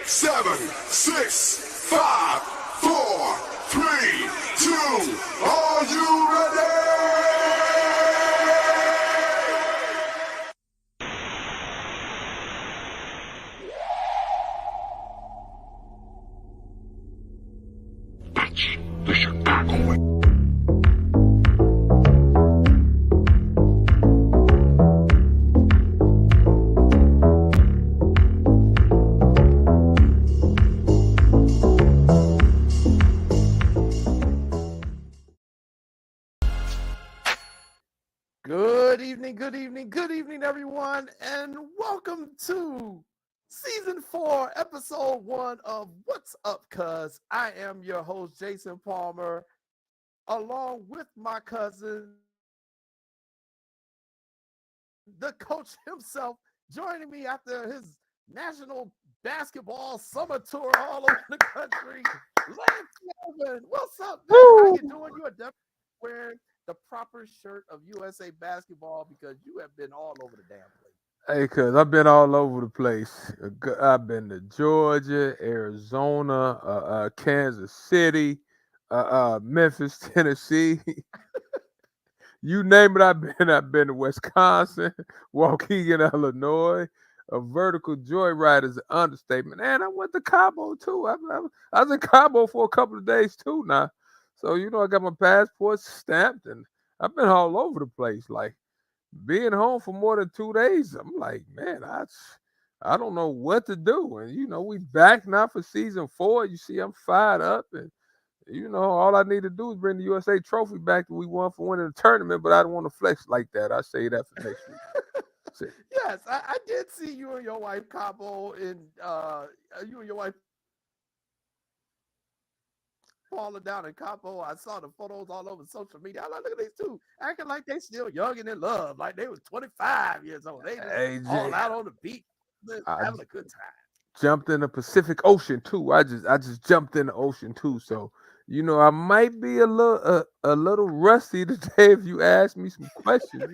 7, 6, 5, 4, 3, 2. Are you ready? That's the Chicago way. Good evening, everyone, and welcome to Season 4, Episode 1 of What's Up, Cuz. I am your host, Jason Palmer, along with my cousin, the coach himself, joining me after his national basketball summer tour all over the country. Irvin, what's up, man? How you doing? You are definitely wearing the proper shirt of USA Basketball because you have been all over the damn place. Hey, cuz I've been all over the place. I've been to Georgia, Arizona, Kansas City, Memphis, Tennessee. You name it, I've been. I've been to Wisconsin, Waukegan, Illinois. A vertical joyride is an understatement. And I went to Cabo too. I was in Cabo for a couple of days too now. So, I got my passport stamped and I've been all over the place. Like, being home for more than 2 days, I'm like, man, I don't know what to do. And we back now for season 4. You see, I'm fired up, and all I need to do is bring the USA trophy back that we won for winning the tournament. But I don't want to flex like that. I say that for next week. Yes, I did see you and your wife Cabo and you and your wife falling down in Cabo. I saw the photos all over social media. I like, look at these two acting like they still young and in love, like they was 25 years old. They just Hey, all Jay, out on the beach, I having a good time. jumped in the Pacific Ocean too. I just jumped in the ocean too. So I might be a little rusty today if you ask me some questions.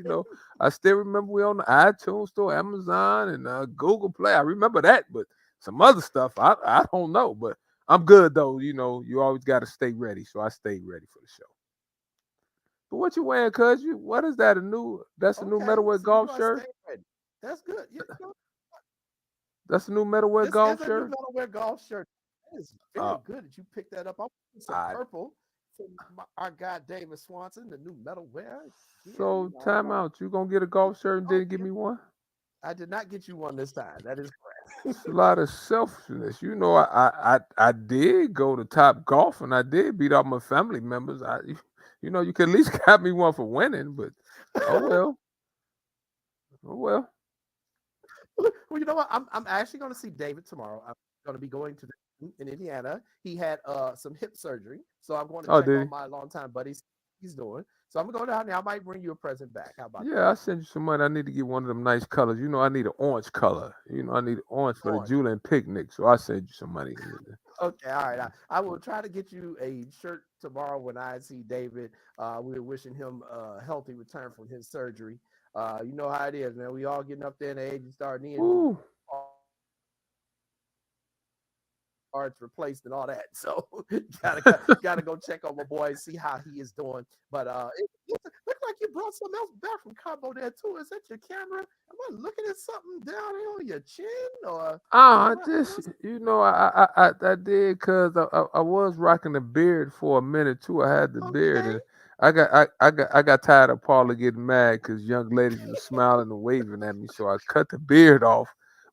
I still remember we on the iTunes store, Amazon, and Google Play. I remember that, but some other stuff I don't know. But I'm good though. You always got to stay ready. So I stayed ready for the show. But what you wearing, cuz? What is that? That's a new Okay, metalwear so you golf are shirt? staying ready. That's good. That's a new metalwear This is golf a new shirt? metalwear golf shirt. It is Uh, very good that you picked that up. I'm putting some I purple from our guy David Swanson, the new metalwear. Yeah, So time out. You gonna get a golf shirt and didn't give me one? I did not get you one this time. That is correct. It's a lot of selfishness. I did go to Top Golf and I did beat out my family members. You could at least got me one for winning, but oh well, oh well. Well, you know what? I'm actually going to see David tomorrow. I'm going to be going to in Indiana. He had some hip surgery, so I'm going to Oh, check did on he? my longtime buddy. He's doing. So I'm going down there. I might bring you a present back. How about Yeah, I sent you some money. I need to get one of them nice colors. I need an orange color. I need orange that? for the Orange. Julian picnic. So I sent you some money. Okay, all right. I will try to get you a shirt tomorrow when I see David. We're wishing him a healthy return from his surgery. You know how it is, man. We all getting up there in age and starting needing Ooh, parts replaced and all that. So gotta go check on my boy and see how he is doing. But it look like you brought something else back from Cabo there too. Is that your camera? Am I looking at something down here on your chin or I what? just I did because I was rocking the beard for a minute too. I had the beard Okay. and I got tired of Paula getting mad because young ladies were smiling and waving at me, so I cut the beard off,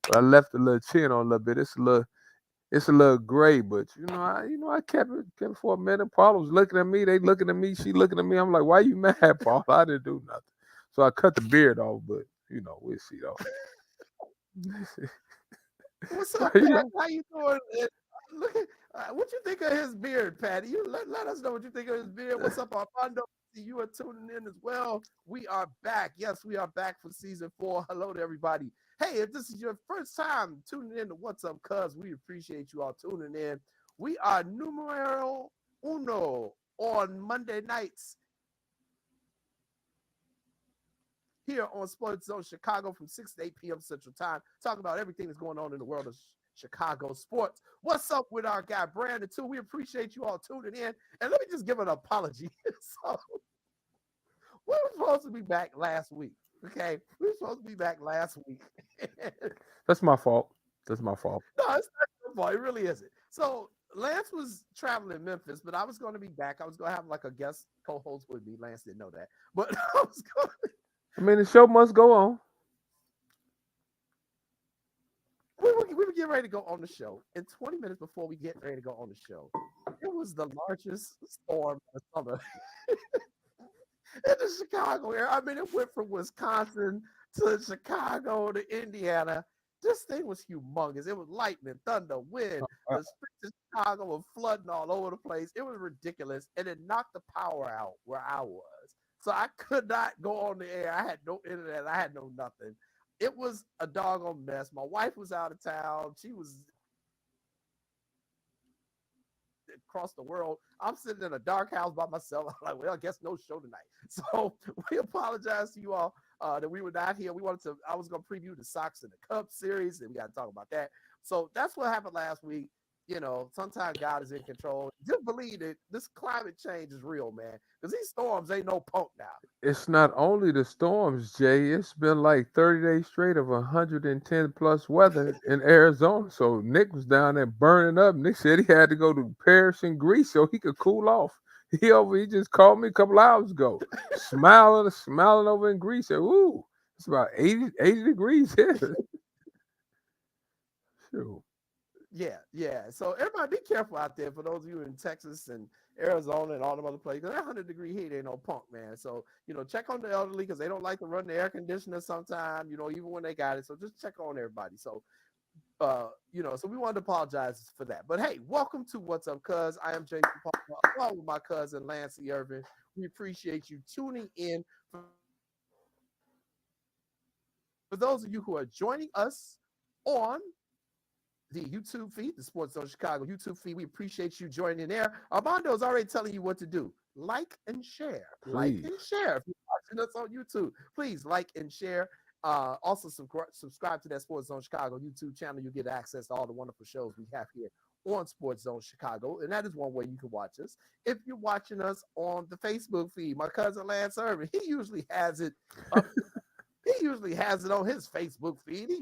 but I left the little chin on a little bit. It's a little gray, but I kept it for a minute. Paula was looking at me, they looking at me, she looking at me. I'm like, why you mad, Paula? I didn't do nothing, so I cut the beard off, but we'll see though. What's Why up, you Pat? like? How you doing? Look at what you think of his beard, Patty. You let us know what you think of his beard. What's up, Armando? You are tuning in as well. We are back. Yes, we are back for season 4. Hello to everybody. Hey, if this is your first time tuning in to What's Up, Cuz, we appreciate you all tuning in. We are numero uno on Monday nights here on Sports Zone Chicago from 6 to 8 p.m. Central Time, talking about everything that's going on in the world of Chicago sports. What's up with our guy Brandon too? We appreciate you all tuning in. And let me just give an apology. So we were supposed to be back last week. Okay. We were supposed to be back last week. That's my fault. That's my fault. No, it's not your fault. It really isn't. So Lance was traveling in Memphis, but I was going to be back. I was going to have like a guest co-host with me. Lance didn't know that, but I was going. I mean, the show must go on. We were getting ready to go on the show, and 20 minutes before we get ready to go on the show, it was the largest storm of the summer in the Chicago area. I mean, it went from Wisconsin to Chicago to Indiana. This thing was humongous. It was lightning, thunder, wind. The streets of Chicago were flooding all over the place. It was ridiculous, and it knocked the power out where I was. So I could not go on the air. I had no internet. I had no nothing. It was a doggone mess. My wife was out of town. She was across the world. I'm sitting in a dark house by myself. I'm like, well, I guess no show tonight. So we apologize to you all that we were not here. I was going to preview the Sox and the Cubs series, and we got to talk about that. So that's what happened last week. You know, sometimes God is in control. Just believe that this climate change is real, man. Because these storms ain't no punk now. It's not only the storms, Jay. It's been like 30 days straight of 110 plus weather in Arizona. So Nick was down there burning up. Nick said he had to go to Paris and Greece so he could cool off. He just called me a couple hours ago, smiling over in Greece. Said, "Ooh, it's about 80 degrees here." Shoot. Yeah. So everybody be careful out there for those of you in Texas and Arizona and all them other places. That 100-degree heat ain't no punk, man. So, check on the elderly because they don't like to run the air conditioner sometimes, even when they got it. So just check on everybody. So, so we wanted to apologize for that. But hey, welcome to What's Up, Cuz. I am Jason Paul, along with my cousin Lance Irvin. We appreciate you tuning in. For those of you who are joining us on the YouTube feed, the Sports Zone Chicago YouTube feed, we appreciate you joining in there. Armando is already telling you what to do. Like and share. Please. Like and share. If you're watching us on YouTube, please like and share. Also, subscribe to that Sports Zone Chicago YouTube channel. You get access to all the wonderful shows we have here on Sports Zone Chicago. And that is one way you can watch us. If you're watching us on the Facebook feed, my cousin Lance Irvin, he usually has it up. He usually has it on his Facebook feed. He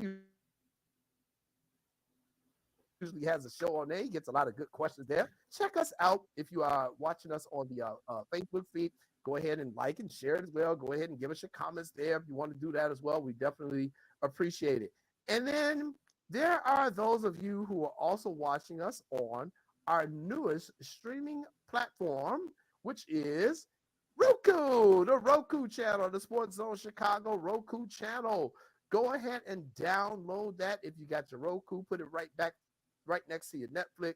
usually has a show on there. He gets a lot of good questions there. Check us out if you are watching us on the Facebook feed. Go ahead and like and share it as well. Go ahead and give us your comments there if you want to do that as well. We definitely appreciate it. And then there are those of you who are also watching us on our newest streaming platform, which is Roku, the Roku channel, the Sports Zone Chicago Roku channel. Go ahead and download that if you got your Roku. Put it right next to your Netflix,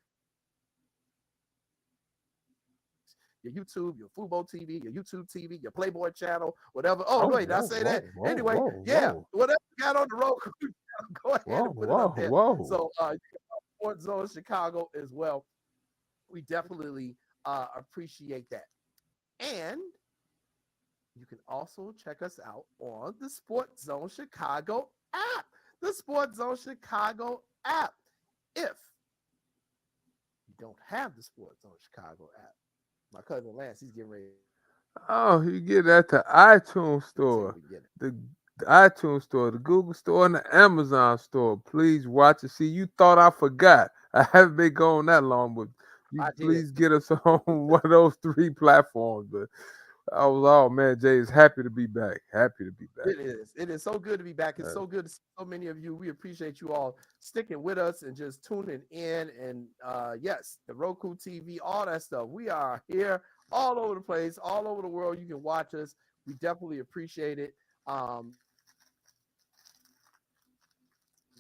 your YouTube, your Fubo TV, your YouTube TV, your Playboy channel, whatever. Oh, wait, did I say that? Anyway, whatever you got on the Roku channel, go ahead and put it up there. So Sports Zone Chicago as well. We definitely appreciate that. And you can also check us out on the Sports Zone Chicago app. The Sports Zone Chicago app. If you don't have the Sports Zone Chicago app, my cousin Lance, he's getting ready. Oh, you get that the iTunes store, the iTunes store, the Google store, and the Amazon store. Please watch it. See, you thought I forgot. I haven't been gone that long, but please get us on one of those 3 platforms. But man, Jay is happy to be back. Happy to be back. It is so good to be back. It's so good to see so many of you. We appreciate you all sticking with us and just tuning in. And yes, the Roku TV, all that stuff. We are here all over the place, all over the world. You can watch us. We definitely appreciate it.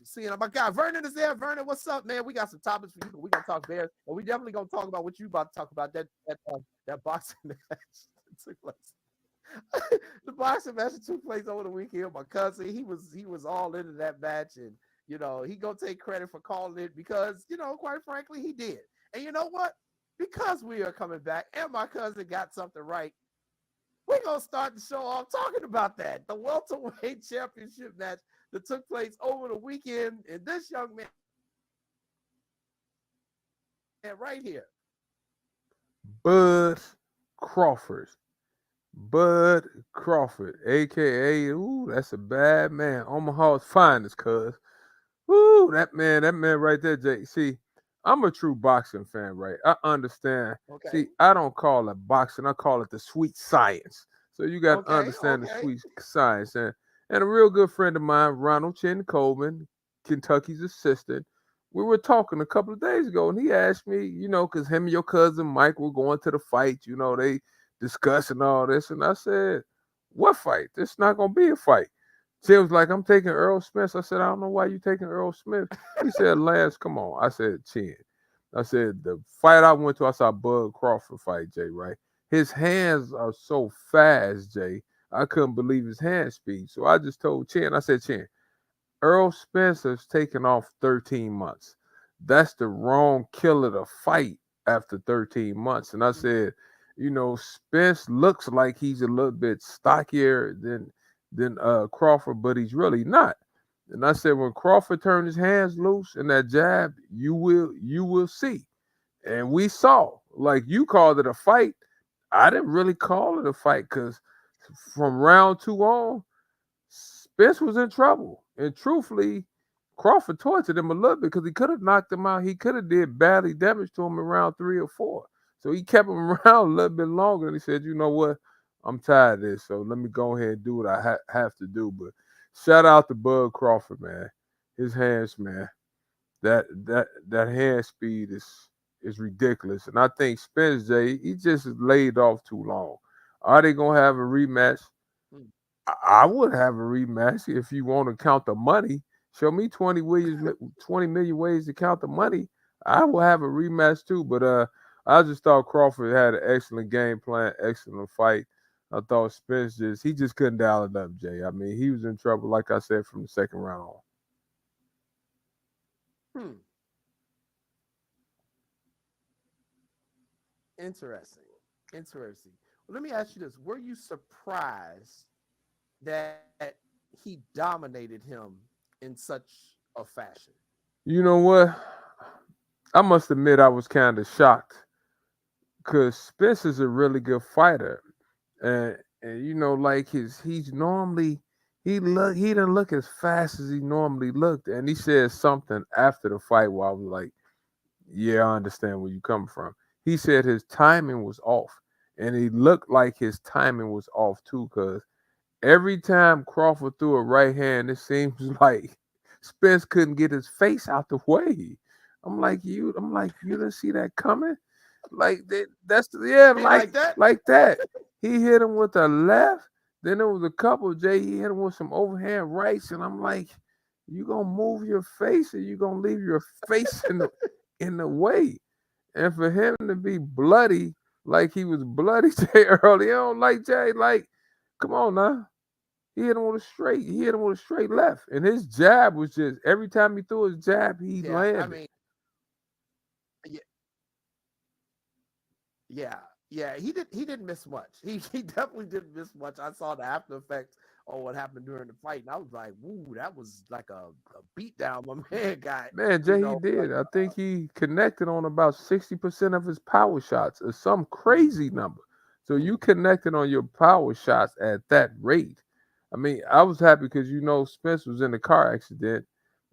Seeing my guy Vernon is there. Vernon, what's up, man? We got some topics for you. We're gonna talk Bears, and we definitely gonna talk about what you about to talk about, that boxing match that took place. The boxing match that took place over the weekend. My cousin, he was all into that match, and he gonna take credit for calling it because quite frankly, he did. And you know what? Because we are coming back, and my cousin got something right, we're gonna start the show off talking about that. The welterweight championship match that took place over the weekend, and this young man right here. Bud Crawford. Bud Crawford, aka, ooh, that's a bad man. Omaha's finest, cuz. Ooh, that man right there, Jay. See, I'm a true boxing fan, right? I understand. Okay. See, I don't call it boxing, I call it the sweet science. So you got to Okay. understand the Okay. sweet science. And a real good friend of mine, Ronald Chin Coleman, Kentucky's assistant, we were talking a couple of days ago, and he asked me, because him and your cousin Mike were going to the fight, they discussing all this. And I said, what fight? This not going to be a fight. She was like, I'm taking Earl Smith. I said, I don't know why you taking Earl Smith. He said, Lance, come on. I said, Chin. I said, the fight I went to, I saw Bud Crawford fight, Jay, right? His hands are so fast, Jay. I couldn't believe his hand speed. So I just told Chin, I said, Chin, Earl Spencer's taken off 13 months. That's the wrong killer to fight after 13 months. And I said, Spence looks like he's a little bit stockier than Crawford, but he's really not. And I said, when Crawford turned his hands loose and that jab, you will see. And we saw, like you called it a fight. I didn't really call it a fight because from round two on, Spence was in trouble. And truthfully, Crawford tortured him a little bit because he could have knocked him out. He could have did badly damage to him in round 3 or 4. So he kept him around a little bit longer. And he said, you know what? I'm tired of this. So let me go ahead and do what I have to do. But shout out to Bud Crawford, man. His hands, man. That hand speed is ridiculous. And I think Spence, Jay, he just is laid off too long. Are they gonna have a rematch? Hmm. I would have a rematch if you want to count the money. Show me 20 million ways to count the money. I will have a rematch too. But I just thought Crawford had an excellent game plan, excellent fight. I thought Spence he just couldn't dial it up, Jay. I mean, he was in trouble, like I said, from the second round on. Hmm. Interesting. Interesting. Well, let me ask you this: were you surprised that he dominated him in such a fashion? You know what? I must admit I was kind of shocked because Spence is a really good fighter, and like he's normally he didn't look as fast as he normally looked, and he said something after the fight where I was like, yeah, I understand where you come from. He said his timing was off, and he looked like his timing was off too, because every time Crawford threw a right hand, it seems like Spence couldn't get his face out the way. I'm like, you didn't see that coming? Like yeah, You mean like that? like that. He hit him with a left. Then there was a couple, Jay. He hit him with some overhand rights, and I'm like, you gonna move your face, or you gonna leave your face in the way? And for him to be bloody, like he was bloody Jay early on, like Jay, like, come on now. He hit him with a straight left. And his jab was just every time he threw his jab, he Yeah. I landed. mean, yeah, yeah, yeah. He didn't miss much. He definitely didn't miss much. I saw the after effects on what happened during the fight, and I was like, "Woo, that was like a beat down my man got." Man, You Jay, he know, like did. I think he connected on about 60% of his power shots or some crazy number. So mm, you connected on your power shots at that rate. I mean, I was happy because Spence was in a car accident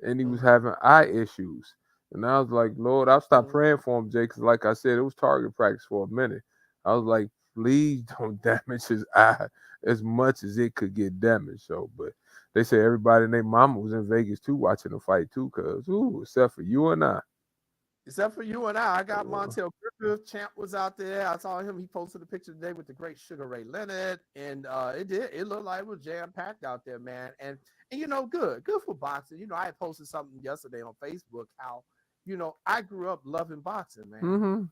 and he was mm, having eye issues. And I was like, Lord, I'll stop mm. praying for him, Jay, because like I said, it was target practice for a minute. I was like, please don't damage his eye as much as it could get damaged. So, but they say everybody and their mama was in Vegas too watching the fight too, cause except for you and I. Except for you and I got Uh, Montel Griffith. Champ was out there. I saw him. He posted a picture today with the great Sugar Ray Leonard, and it looked like it was jam packed out there, man. And good for boxing. I had posted something yesterday on Facebook how I grew up loving boxing, man. mm-hmm.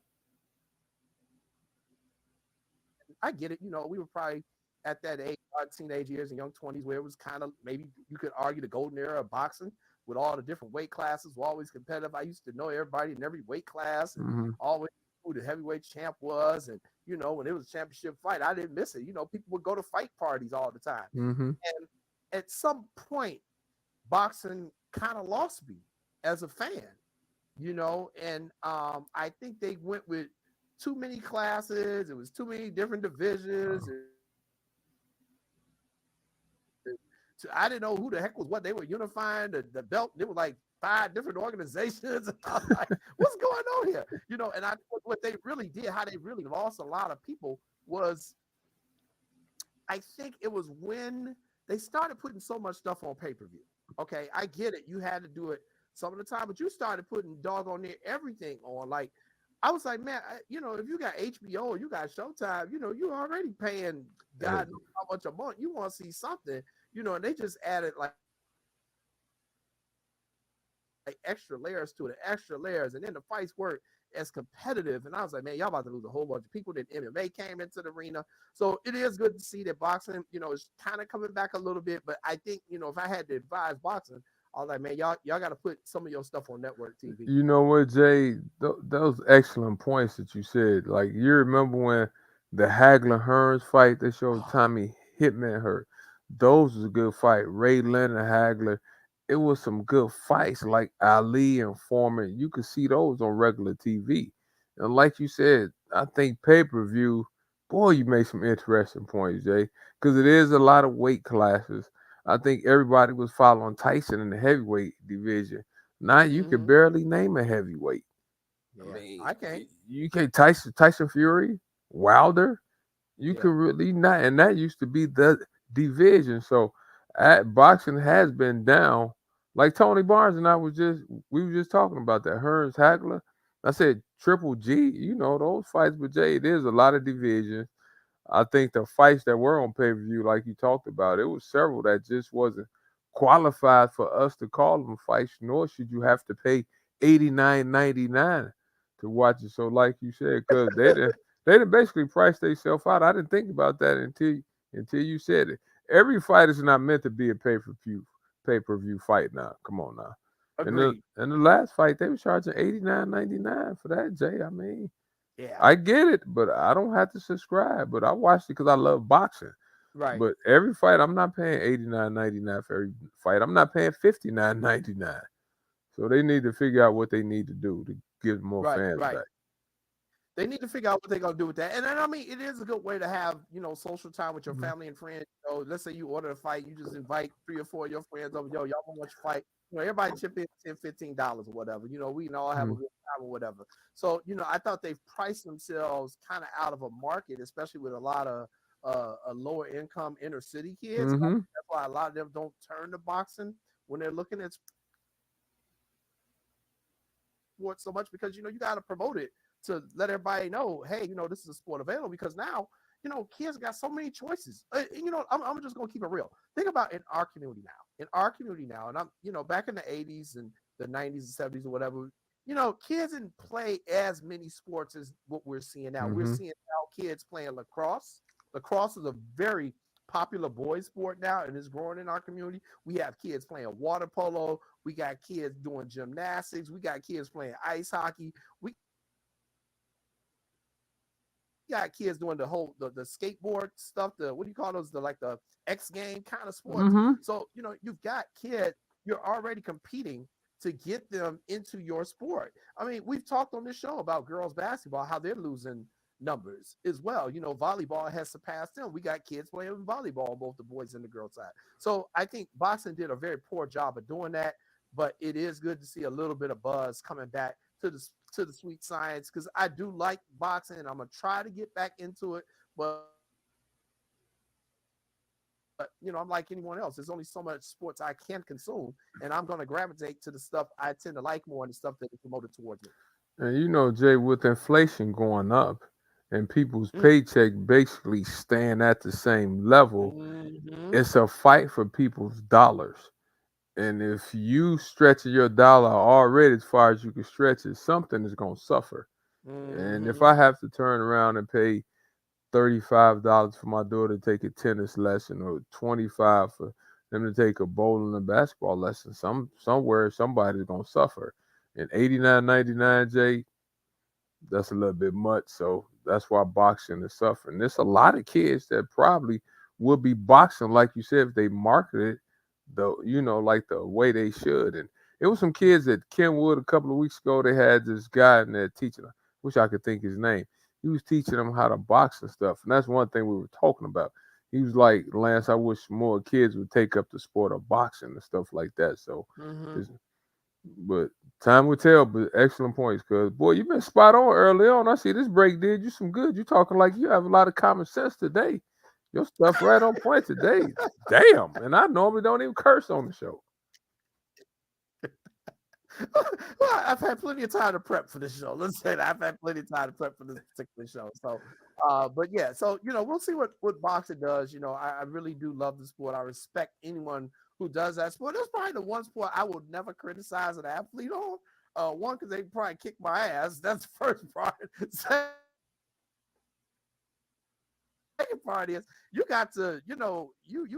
I get it. We were probably at that age, our teenage years and young 20s, where it was kind of maybe you could argue the golden era of boxing with all the different weight classes were always competitive. I used to know everybody in every weight class and Mm-hmm. always who the heavyweight champ was. And, when it was a championship fight, I didn't miss it. People would go to fight parties all the time. Mm-hmm. And at some point, boxing kind of lost me as a fan, and I think they went with too many classes. It was too many different divisions. I didn't know who the heck was what. They were unifying the belt. There were like 5 different organizations. And I was like, what's going on here? And I what they really did, how they really lost a lot of people was, I think it was when they started putting so much stuff on pay-per-view. Okay, I get it. You had to do it some of the time, but you started putting doggone near everything on. Like, I was like, man, if you got HBO or you got Showtime, you're already paying God knows how much a month. You want to see something, and they just added like extra layers to it, extra layers, and then the fights weren't as competitive. And I was like, man, y'all about to lose a whole bunch of people. Then MMA came into the arena, so it is good to see that boxing, is kind of coming back a little bit. But I think, if I had to advise boxing, I was like, man, y'all got to put some of your stuff on network TV. You know what, Jay? Those excellent points that you said. Like, you remember when the Hagler Hearns fight, they showed Tommy Hitman hurt. Those was a good fight. Ray Leonard, Hagler. It was some good fights like Ali and Foreman. You could see those on regular TV. And like you said, I think pay-per-view, boy, you made some interesting points, Jay. Because it is a lot of weight classes. I think everybody was following Tyson in the heavyweight division. Now you can Mm-hmm. barely name a heavyweight. I Yeah, mean, I can't. you can't Tyson Fury, Wilder. You Yeah, can really not, and that used to be the division. So, boxing has been down. Like Tony Barnes and we were just talking about that. Hearns Hagler. I said Triple G. Those fights, but Jay, there's a lot of divisions. I think the fights that were on pay per view, like you talked about, it was several that just wasn't qualified for us to call them fights. Nor should you have to pay $89.99 to watch it. So, like you said, because they done basically priced themselves out. I didn't think about that until you said it. Every fight is not meant to be a pay per view fight now. Come on now. And the agreed. and the last fight they were charging $89.99 for that, Jay. I mean, Yeah, I get it, but I don't have to subscribe. But I watched it because I love boxing. right, But every fight, I'm not paying $89.99 for every fight. I'm not paying $59.99. So they need to figure out what they need to do to get more right, fans right. back. They need to figure out what they're gonna do with that. And then, I mean, it is a good way to have, social time with your Mhm. family and friends. Let's say you order a fight, you just invite 3 or 4 of your friends over. Yo, y'all want to watch a fight? Everybody chip in $10, $15 or whatever. We can all have a Mhm. good time or whatever. So, I thought they've priced themselves kind of out of a market, especially with a lot of a lower income inner city kids. And I Mhm. think that's why a lot of them don't turn to boxing when they're looking at sports so much, because you got to promote it to let everybody know, hey, this is a sport available, because now kids got so many choices. I'm just gonna keep it real. Think about in our community now, and I'm back in the 80s and the 90s and 70s or whatever. Kids didn't play as many sports as what we're seeing now. We're Mhm. seeing now kids playing lacrosse. Lacrosse is a very popular boys sport now, and it's growing in our community. We have kids playing water polo. We got kids doing gymnastics. We got kids playing ice hockey. We got kids doing the skateboard stuff, the what do you call those, the like the X game kind of sports. Mhm. So you've got kids, you're already competing to get them into your sport. I mean, we've talked on this show about girls basketball, how they're losing numbers as well. Volleyball has surpassed them. We got kids playing volleyball on both the boys and the girls side. So I think boxing did a very poor job of doing that, but it is good to see a little bit of buzz coming back to the sweet science, because I do like boxing. I'm gonna try to get back into it, but I'm like anyone else. There's only so much sports I can consume, and I'm gonna gravitate to the stuff I tend to like more and the stuff that is promoted towards me. And Jay, with inflation going up and people's Mm. paycheck basically staying at the same level, Mm-hmm. it's a fight for people's dollars. And if you stretch your dollar already as far as you can stretch it, something is gonna suffer. And if Mm-hmm. I have to turn around and pay $35 for my daughter to take a tennis lesson, or 25 for them to take a bowling and basketball lesson, somewhere somebody's gonna suffer. And 89.99, Jay, that's a little bit much. So that's why boxing is suffering. There's a lot of kids that probably would be boxing, like you said, if they marketed like the way they should. And it was some kids at Kenwood a couple of weeks ago. They had this guy in there teaching. Wish I could think his name. He was teaching them how to box and stuff. And that's one thing we were talking about. He was like, Lance, I wish more kids would take up the sport of boxing and stuff like that. So, Mm-hmm. it's, but time will tell. But excellent points, cause boy, you've been spot on early on. I see this break did you some good. You talking like you have a lot of common sense today. Your stuff right on point today. Damn, and I normally don't even curse on the show. Well, I've had plenty of time to prep for this show. Let's say that I've had plenty of time to prep for this particular show. So, but yeah, so we'll see what boxing does. I really do love the sport. I respect anyone who does that sport. That's probably the one sport I will never criticize an athlete on. One, because they probably kick my ass. That's the first part. Second part is you got to, you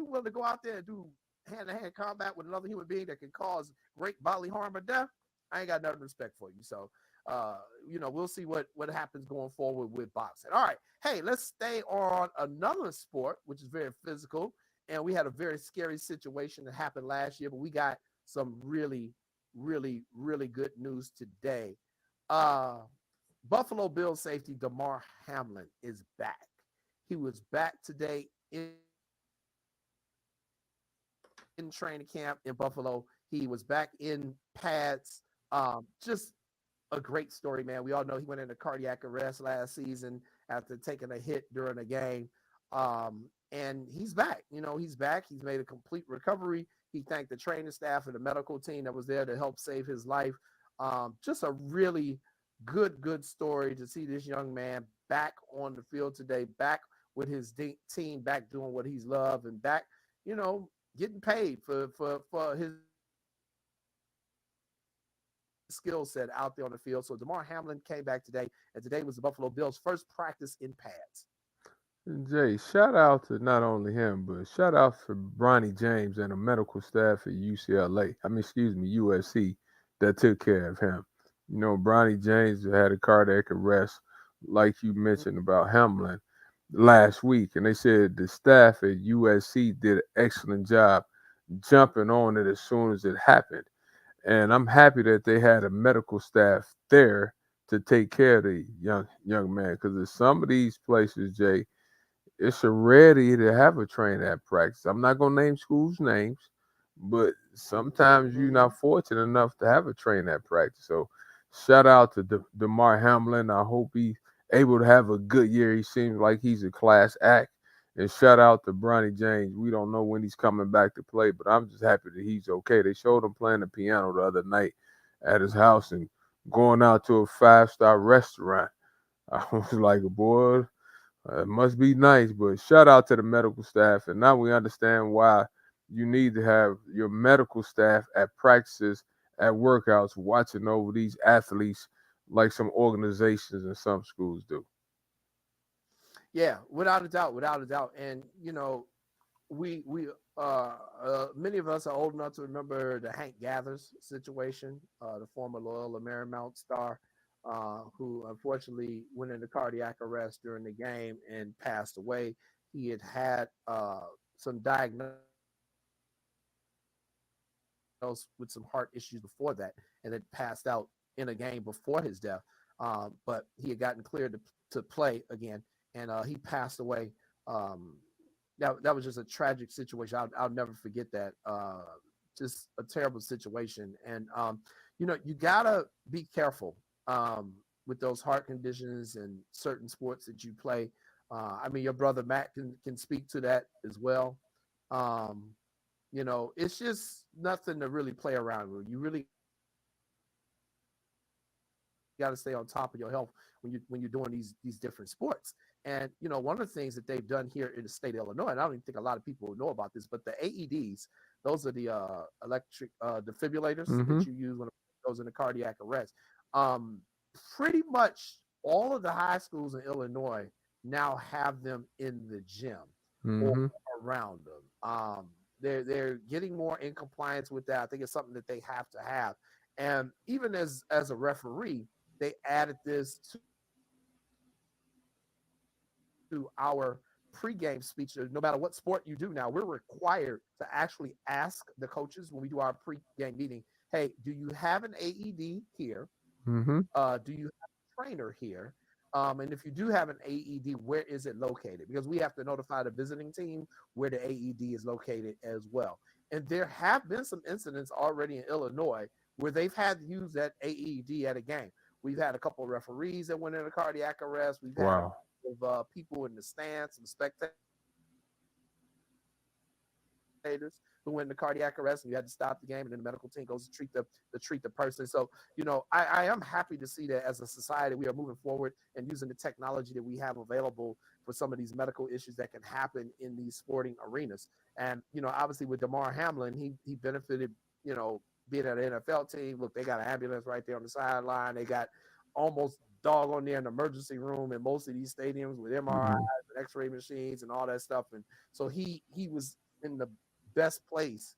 willing to go out there and do hand-to-hand combat with another human being that can cause great bodily harm or death. I ain't got nothing respect for you. So, we'll see what happens going forward with boxing. All right. Hey, let's stay on another sport, which is very physical. And we had a very scary situation that happened last year, but we got some really, really, really good news today. Uh, Buffalo Bills safety Damar Hamlin is back. He was back today in training camp in Buffalo. He was back in pads. Just a great story, man. We all know he went into cardiac arrest last season after taking a hit during a game. And he's back. He's back. He's made a complete recovery. He thanked the training staff and the medical team that was there to help save his life. Just a really good story to see this young man back on the field today, back with his team, back doing what he's loved, and back, getting paid for his skill set out there on the field. So Damar Hamlin came back today, and today was the Buffalo Bills' first practice in pads. And Jay, shout out to not only him, but shout out for Bronny James and the medical staff at UCLA. I mean, excuse me, USC that took care of him. Bronny James had a cardiac arrest, like you mentioned about Hamlin last week, and they said the staff at USC did an excellent job jumping on it as soon as it happened. And I'm happy that they had a medical staff there to take care of the young man, because in some of these places, Jay, it's a rarity to have a trainer at practice. I'm not gonna name schools' names, but sometimes you're Mm-hmm. not fortunate enough to have a trainer at practice. So shout out to Damar Hamlin. I hope he's able to have a good year. He seems like he's a class act. And shout out to Bronny James. We don't know when he's coming back to play, but I'm just happy that he's okay. They showed him playing the piano the other night at his house and going out to a 5-star restaurant. I was like, boy, it must be nice, but shout out to the medical staff. And now we understand why you need to have your medical staff at practices, at workouts, watching over these athletes like some organizations and some schools do. Yeah, without a doubt, without a doubt. And we many of us are old enough to remember the Hank Gathers situation, the former Loyola Marymount star, who unfortunately went into cardiac arrest during the game and passed away. He had some diagnosis with some heart issues before that, and had passed out in a game before his death. But he had gotten cleared to play again, and he passed away. That was just a tragic situation. I'll never forget that. Just a terrible situation, and you gotta be careful with those heart conditions and certain sports that you play. I mean, your brother Matt can speak to that as well. Um, it's just nothing to really play around with. You really got to stay on top of your health when you're doing these different sports. And one of the things that they've done here in the state of Illinois, and I don't even think a lot of people know about this, but the AEDs, those are the electric defibrillators Mm-hmm. that you use when it goes into cardiac arrest. Um, Pretty much all of the high schools in Illinois now have them in the gym or Mm-hmm. around them. They're getting more in compliance with that. I think it's something that they have to have. And even as a referee, they added this to our pregame speech. No matter what sport you do now, we're required to actually ask the coaches when we do our pregame meeting, hey, do you have an AED here? Mm-hmm. Do you have a trainer here? And if you do have an AED, where is it located? Because we have to notify the visiting team where the AED is located as well. And there have been some incidents already in Illinois where they've had to use that AED at a game. We've had a couple of referees that went into cardiac arrest. We've had Wow. people in the stands, some spectators who went into cardiac arrest, and you had to stop the game, and then the medical team goes to treat the person. So, I am happy to see that as a society we are moving forward and using the technology that we have available for some of these medical issues that can happen in these sporting arenas. And obviously with Damar Hamlin, he benefited, being at an NFL team. Look, they got an ambulance right there on the sideline. They got almost dog on there in the emergency room in most of these stadiums with MRIs and X-ray machines and all that stuff. And so he was in the best place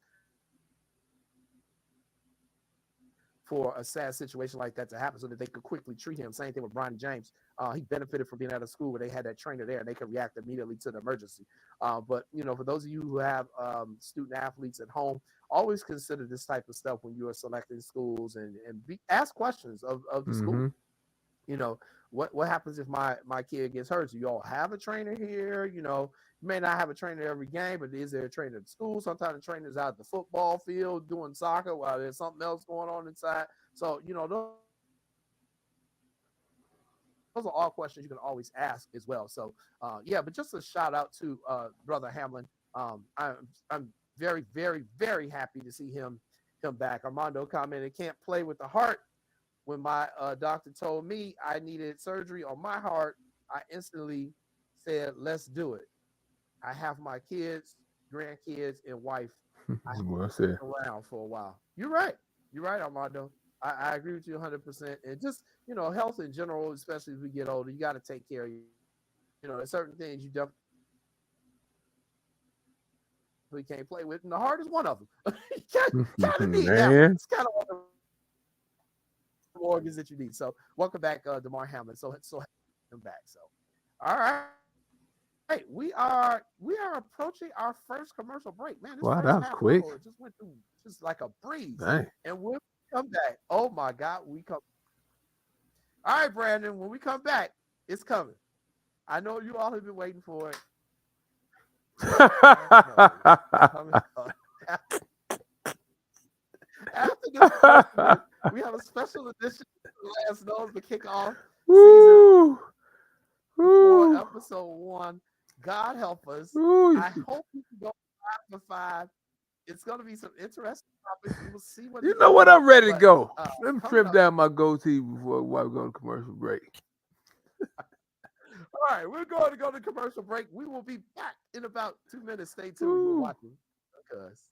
for a sad situation like that to happen so that they could quickly treat him. Same thing with Bronny James. He benefited from being at a school where they had that trainer there and they could react immediately to the emergency. But for those of you who have student athletes at home, always consider this type of stuff when you are selecting schools and ask questions of the school. What happens if my kid gets hurt? Do you all have a trainer here? You may not have a trainer every game, but is there a trainer at school? Sometimes the trainer's out at the football field doing soccer while there's something else going on inside. So, those are all questions you can always ask as well. So, but just a shout out to Brother Hamlin. I'm very, very, very happy to see him back. Armando commented, can't play with the heart. When my doctor told me I needed surgery on my heart, I instantly said, let's do it. I have my kids, grandkids, and wife. I have around for a while. You're right, Armando. I agree with you 100%. And just, health in general, especially as we get older, you got to take care of you. There's certain things you definitely can't play with, and the heart is one of them. You kind of need that one. It's kind of one of the organs that you need. So welcome back, Damar Hamlin. So him back. So all right. Hey, we are approaching our first commercial break. Man, this wow, that was quick. It just went through just like a breeze. Dang. And we'll come back. Oh my God, we come. All right, Brandon, when we come back, it's coming. I know you all have been waiting for it. After this, we have a special edition of Last Knows to kick off season 4, episode 1. God help us. I hope you can go 5 for 5. It's going to be some interesting topics. We will see what you know what? I'm ready to go. Let me trim down my goatee before we go to commercial break. All right, we're going to go to commercial break. We will be back in about 2 minutes. Stay tuned. We're watching because.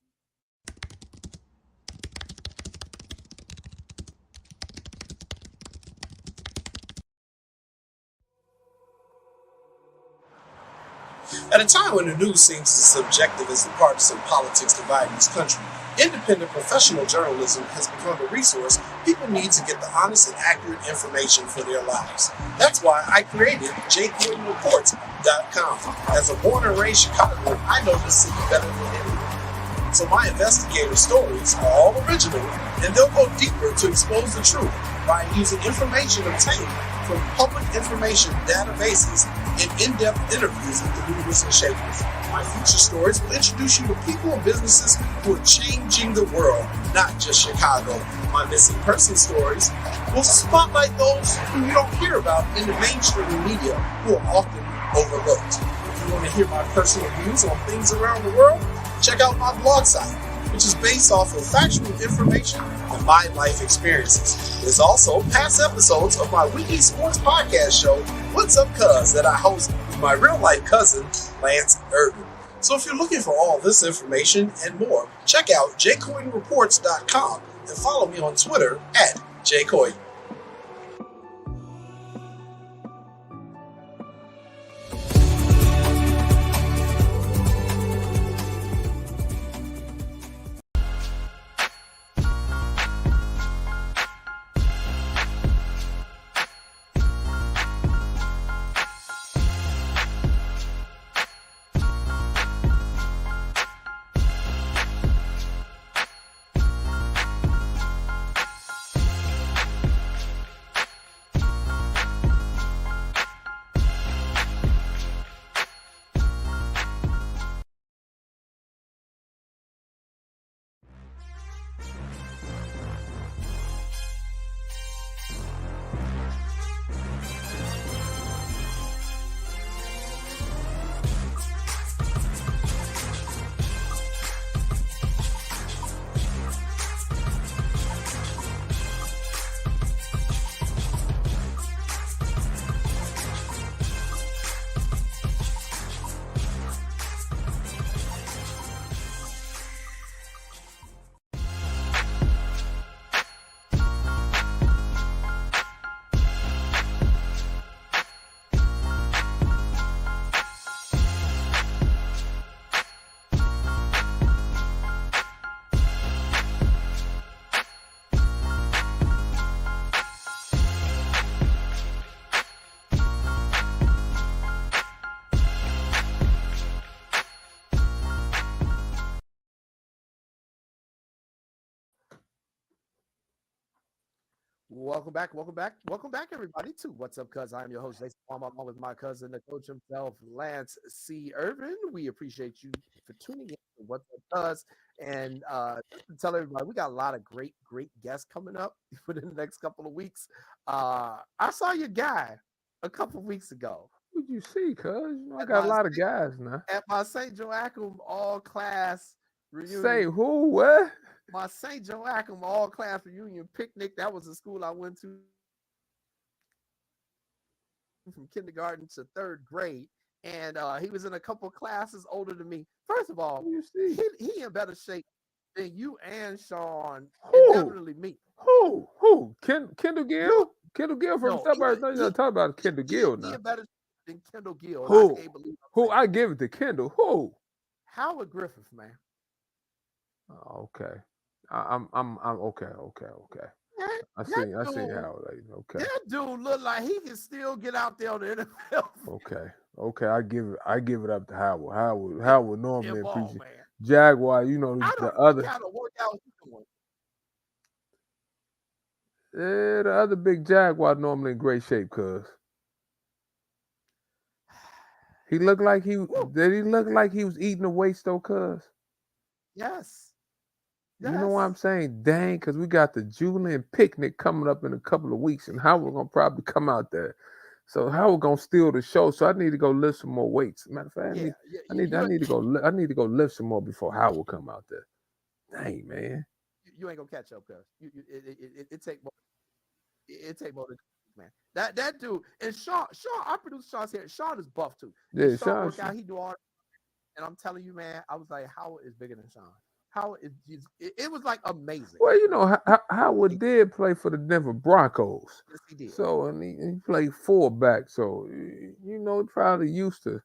At a time when the news seems as subjective as the partisan politics dividing this country, independent professional journalism has become a resource people need to get the honest and accurate information for their lives. That's why I created JCoyneReports.com. As a born and raised Chicagoan, I know this city better than anyone. So my investigative stories are all original, and they'll go deeper to expose the truth by using information obtained from public information databases and in-depth interviews with the movers and shakers. My feature stories will introduce you to people and businesses who are changing the world, not just Chicago. My missing person stories will spotlight those who you don't hear about in the mainstream media who are often overlooked. If you want to hear my personal views on things around the world, check out my blog site, which is based off of factual information and my life experiences. There's also past episodes of my weekly sports podcast show, What's Up Cuz, that I host with my real-life cousin, Lance Irvin. So if you're looking for all this information and more, check out JCoyneReports.com and follow me on Twitter at JCoyne. Welcome back, everybody, to What's Up, Cuz. I'm your host, Jason Palmer, along with my cousin, the coach himself, Lance C. Irvin. We appreciate you for tuning in to What's Up, Cuz. And just to tell everybody, we got a lot of great guests coming up within the next couple of weeks. I saw your guy a couple of weeks ago What you see, cuz? You know, I at got a my lot of guys now. St. Joachim all-class Say reunion. who? What? My St. Joachim all-class reunion picnic. That was the school I went to from kindergarten to third grade, and he was in a couple classes older than me. First of all, What you see? he in better shape than you and Sean, and Who? definitely me. Who? Kendall Gill? Kendall Gill from No, Suburbs. No, you're not talking about Kendall Gill he now. in better shape than Kendall Gill. And I Who? can't believe Who? I give it to Kendall. Who? Howard Griffith, man. Okay. I'm okay. I seen how like okay. That dude look like he can still get out there on the NFL. Okay. I give it up to Howard. Howard normally ball, appreciate man. Jaguar. You know I the don't know other what kind of workout he's doing. the other big Jaguar normally in great shape, cuz. He looked like did he look like he was eating the weights though, cuz? Yes. You know what I'm saying? Dang, because we got the Julian picnic coming up in a couple of weeks, and Howard gonna probably come out there. So Howard gonna steal the show. So I need to go lift some more weights. Matter of fact, I need to go. I need to go lift some more before Howard come out there. Dang, man. You ain't gonna catch up, cuz it take more. It take more than man. That dude and Sean. I produced Sean's hair. Sean is buff too. Yeah, And Sean Sean. work out. He do all. And I'm telling you, man, I was like, Howard is bigger than Sean. Howard is just. It was like amazing. Well, you know, Howard did play for the Denver Broncos. Yes, he did. So and he played fullback. So you know, probably used to.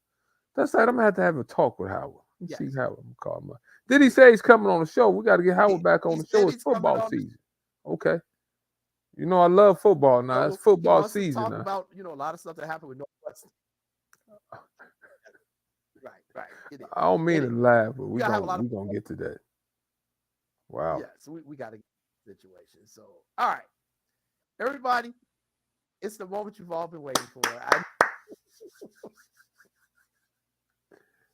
That's right. I'm gonna have a talk with Howard. Let's see Howard. I'm gonna call him. Did he say he's coming on the show? We got to get Howard back on the show. It's football season. Okay. You know I love football now. It's football season talk now. about a lot of stuff that happened with Northwestern. Right. I don't mean to laugh, but we gonna get to that. Wow. Yes, we got to get the situation. So, all right, everybody, it's the moment you've all been waiting for.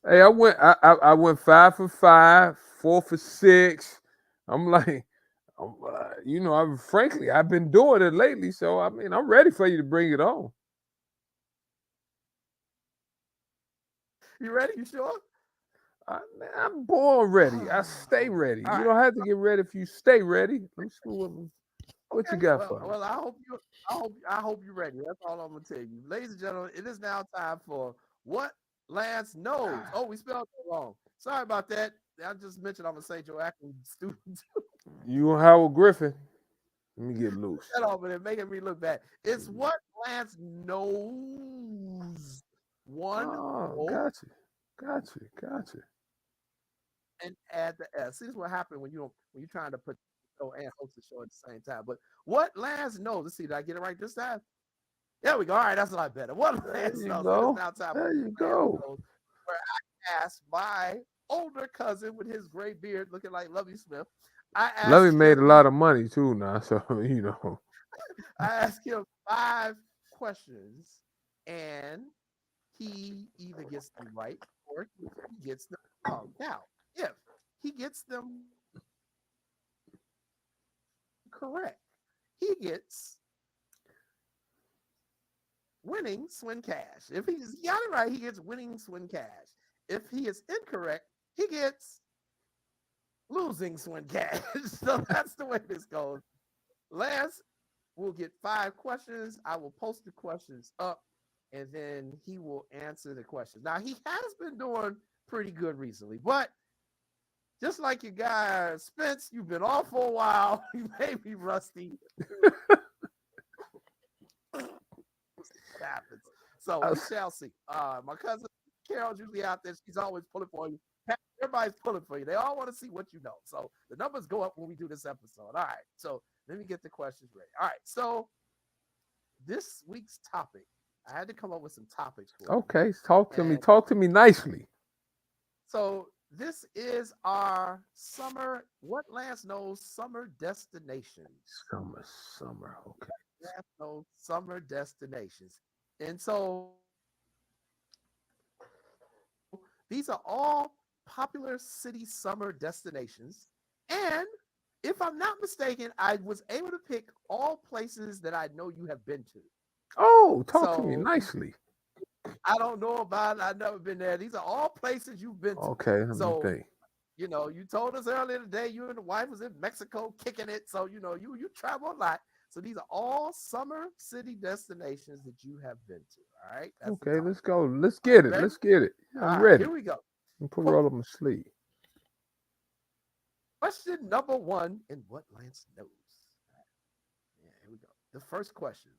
Hey, I went 5 for 5, 4 for 6. I'm like, frankly, I've been doing it lately, so I mean, I'm ready for you to bring it on. You ready? You sure? I'm born ready. I stay ready. You don't have to get ready if you stay ready. Let me see what you got for me. Well, I hope you're ready. That's all I'm gonna tell you, ladies and gentlemen. It is now time for What Lance Knows. Oh, we spelled it wrong. Sorry about that. I just mentioned I'm a St. Joachim student. You and Howard Griffin. Let me get loose. Shut up, but it's making me look bad. It's What Lance Knows. Gotcha. And add the S. This is what happened when you're trying to put show and host the show at the same time. But What Lance Knows. Let's see, did I get it right this time? There we go. All right, that's a lot better. What Lance Knows. There you go. Where I asked my older cousin with his gray beard looking like Lovey Smith. Lovey made a lot of money too now, so you know. I asked him 5 questions, and he either gets them right or he gets them wrong. Now, if he gets them correct, he gets winning swing cash. If he's got it right, he gets winning swing cash. If he is incorrect, he gets losing swing cash. So that's the way this goes. Lance will get 5 questions. I will post the questions up, and then he will answer the questions. Now, he has been doing pretty good recently, but just like your guy Spence, you've been off for a while. You may be rusty. Happens. So we shall see. My cousin Carol's usually out there. She's always pulling for you. Everybody's pulling for you. They all want to see what you know. So the numbers go up when we do this episode. All right. So let me get the questions ready. All right. So this week's topic, I had to come up with some topics for you. Okay, talk to me. Talk to me nicely. So This is our summer, what Lance knows, summer destinations. Summer. Okay. Lance knows summer destinations. And so these are all popular city summer destinations. And if I'm not mistaken, I was able to pick all places that I know you have been to. Oh, talk to me So nicely. I don't know about it. I've never been there. These are all places you've been to. Okay, let me So, think. you told us earlier today you and the wife was in Mexico kicking it. So, you travel a lot. So these are all summer city destinations that you have been to. All right. That's the Okay, talk. let's go. Let's Are you get it. ready? Let's get it. All I'm right, here ready. we go. I'm put roll up my sleeve. Question number one in what Lance knows. Yeah, here we go. The first question.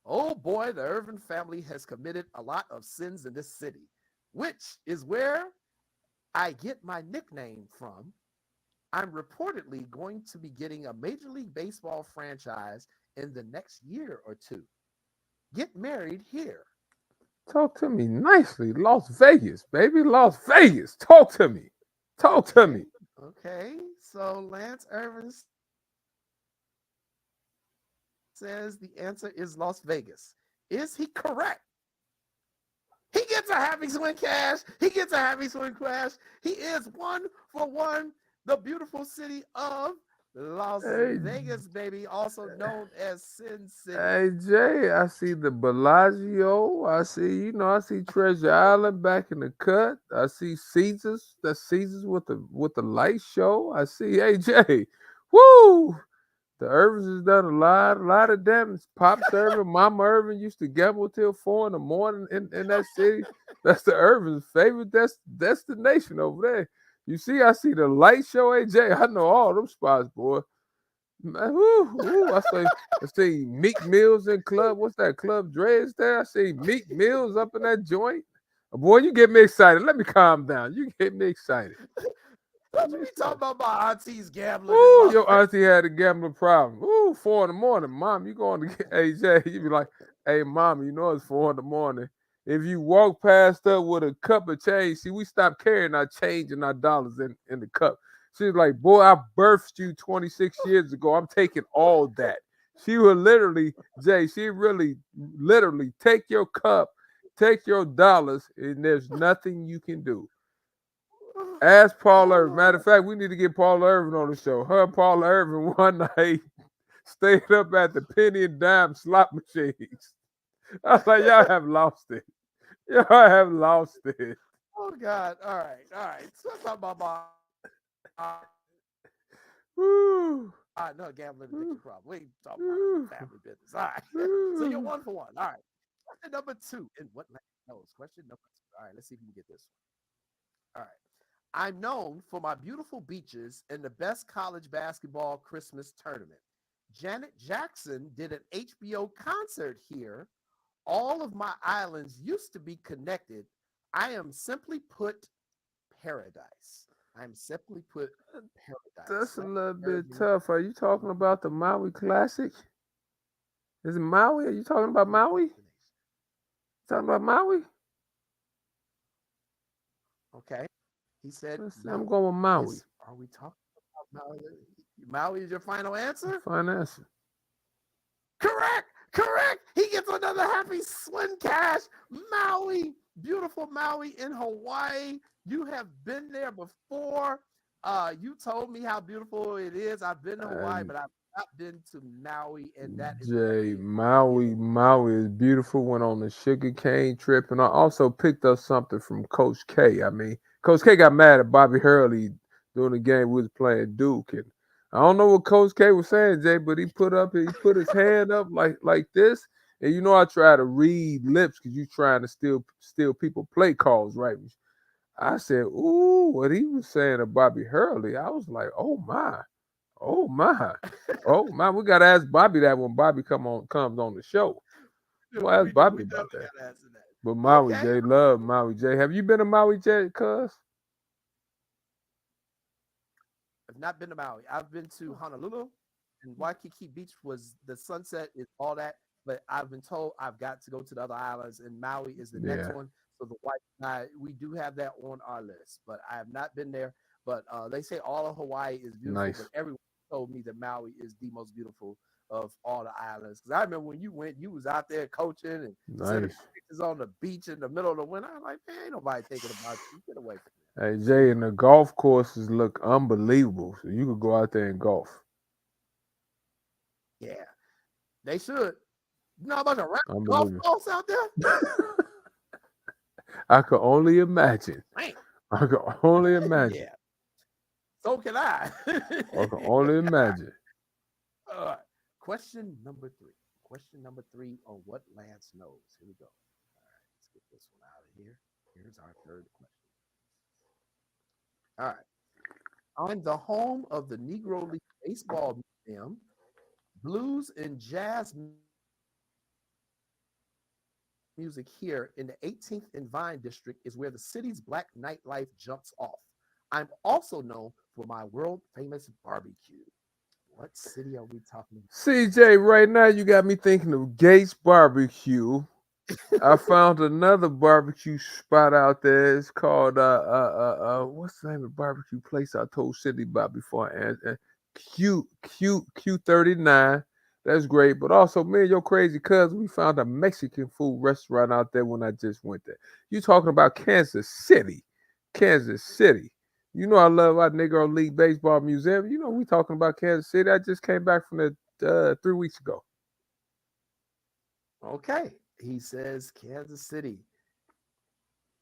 Oh boy, the Irvin family has committed a lot of sins in this city, which is where I get my nickname from. I'm reportedly going to be getting a Major League Baseball franchise in the next year or two. Get married here. Talk to me nicely. Las Vegas, baby. Las Vegas. Talk to me. Talk to Okay. me. Okay. So Lance Irvin says the answer is Las Vegas. Is he correct? He gets a happy swing cash. He gets a happy swing cash. He is 1 for 1. The beautiful city of Las Hey, Vegas, baby, also known as Sin City. hey, Jay. I see the Bellagio. I see, I see Treasure Island back in the cut. I see Caesars. That's Caesars with the light show. I see, hey, Jay. Woo! The Irvins has done a lot of damage. Pops Irvin, Mama Irvin used to gamble till 4 in the morning in that city. That's the Irvins' favorite destination over there. You see, I see the light show, AJ. I know all them spots, boy. Man, woo. I see Meek Mills in club. What's that club? Dre's there. I see Meek Mills up in that joint. Boy, you get me excited. Let me calm down. You get me excited. Don't Get you me be talking excited. about my auntie's gambling in Ooh, Las your auntie had a gambling problem. Ooh, 4 in the morning. Mom, you going to get AJ. You be like, hey, mama, you know it's 4 in the morning. If you walk past her with a cup of change, see, we stopped carrying our change and our dollars in the cup. She's like, boy, I birthed you 26 years ago. I'm taking all that. She would literally, Jay, she really, literally take your cup, take your dollars, and there's nothing you can do. Ask Paul Irvin. Matter of fact, we need to get Paul Irvin on the show. Her and Paul Irvin one night stayed up at the penny and dime slot machines. I was like, y'all have lost it. Y'all have lost it. Oh God! All right, all right. So let's talk about my Woo, no gambling addiction woo, problem. We ain't talking about woo, family business. All right. So you're woo. 1 for 1. All right. Question number two. And what knows? Question number two. All right. Let's see if we can get this one. All right. I'm known for my beautiful beaches and the best college basketball Christmas tournament. Janet Jackson did an HBO concert here. All of my islands used to be connected. I am simply put paradise. I'm simply put paradise. That's a little bit Irvin, tough. Are you talking about the Maui Classic? Is it Maui? Are you talking about Maui? Talking about Maui? okay. He said Let's see. I'm no. going with Maui. Are we talking about Maui? Maui is your final answer? Fine answer. Correct. Correct. He gets another happy swing cash. Maui, beautiful Maui in Hawaii. You have been there before. You told me how beautiful it is. I've been to Hawaii, And but I've not been to Maui, and that is Jay, definitely Maui is beautiful. Went on the sugar cane trip, and I also picked up something from Coach K. I mean, Coach K got mad at Bobby Hurley during the game we was playing Duke, and I don't know what Coach K was saying, Jay, but he put his hand up like this, and I try to read lips because you trying to steal people play calls, right? I said, ooh, what he was saying to Bobby Hurley, I was like, oh my. Oh my. Oh my, we gotta ask Bobby that when Bobby comes on the show. we We'll ask do. Bobby We about definitely that. got to answer But that. Maui Okay. J, love Maui J. Have you been to Maui J, cuz? I've not been to Maui. I've been to Honolulu, and Waikiki Beach was the sunset is all that. But I've been told I've got to go to the other islands, and Maui is the next Yeah. one. So the white side, we do have that on our list, but I have not been there. But they say all of Hawaii is beautiful, but Nice. everyone told me that Maui is the most beautiful of all the islands. Because I remember when you went, you was out there coaching and sending Nice. pictures on the beach in the middle of the winter. I'm like, man, ain't nobody thinking about you. Get away from Hey Jay, and the golf courses look unbelievable. So you could go out there and golf. me. Yeah, they should. You know how much a round golf Unbelievable. course out there? I could only imagine. Man, I could only imagine. yeah. So can I. I could only imagine. All right. Question number three. Question number three on what Lance knows. Here we go. All right, let's get this one out of here. Here's our third question. All right. I'm the home of the Negro League Baseball Museum. Blues and jazz music here in the 18th and Vine district is where the city's black nightlife jumps off. I'm also known for my world famous barbecue. What city are we talking about? CJ, right now you got me thinking of Gates Barbecue. I found another barbecue spot out there. It's called what's the name of the barbecue place I told Cindy about before? And Q39. That's great. But also, me and your crazy cousin, we found a Mexican food restaurant out there when I just went there. You talking about Kansas City? Kansas City. You know I love our Negro League Baseball Museum. You know we talking about Kansas City. I just came back from it 3 weeks ago. Okay. He says Kansas City.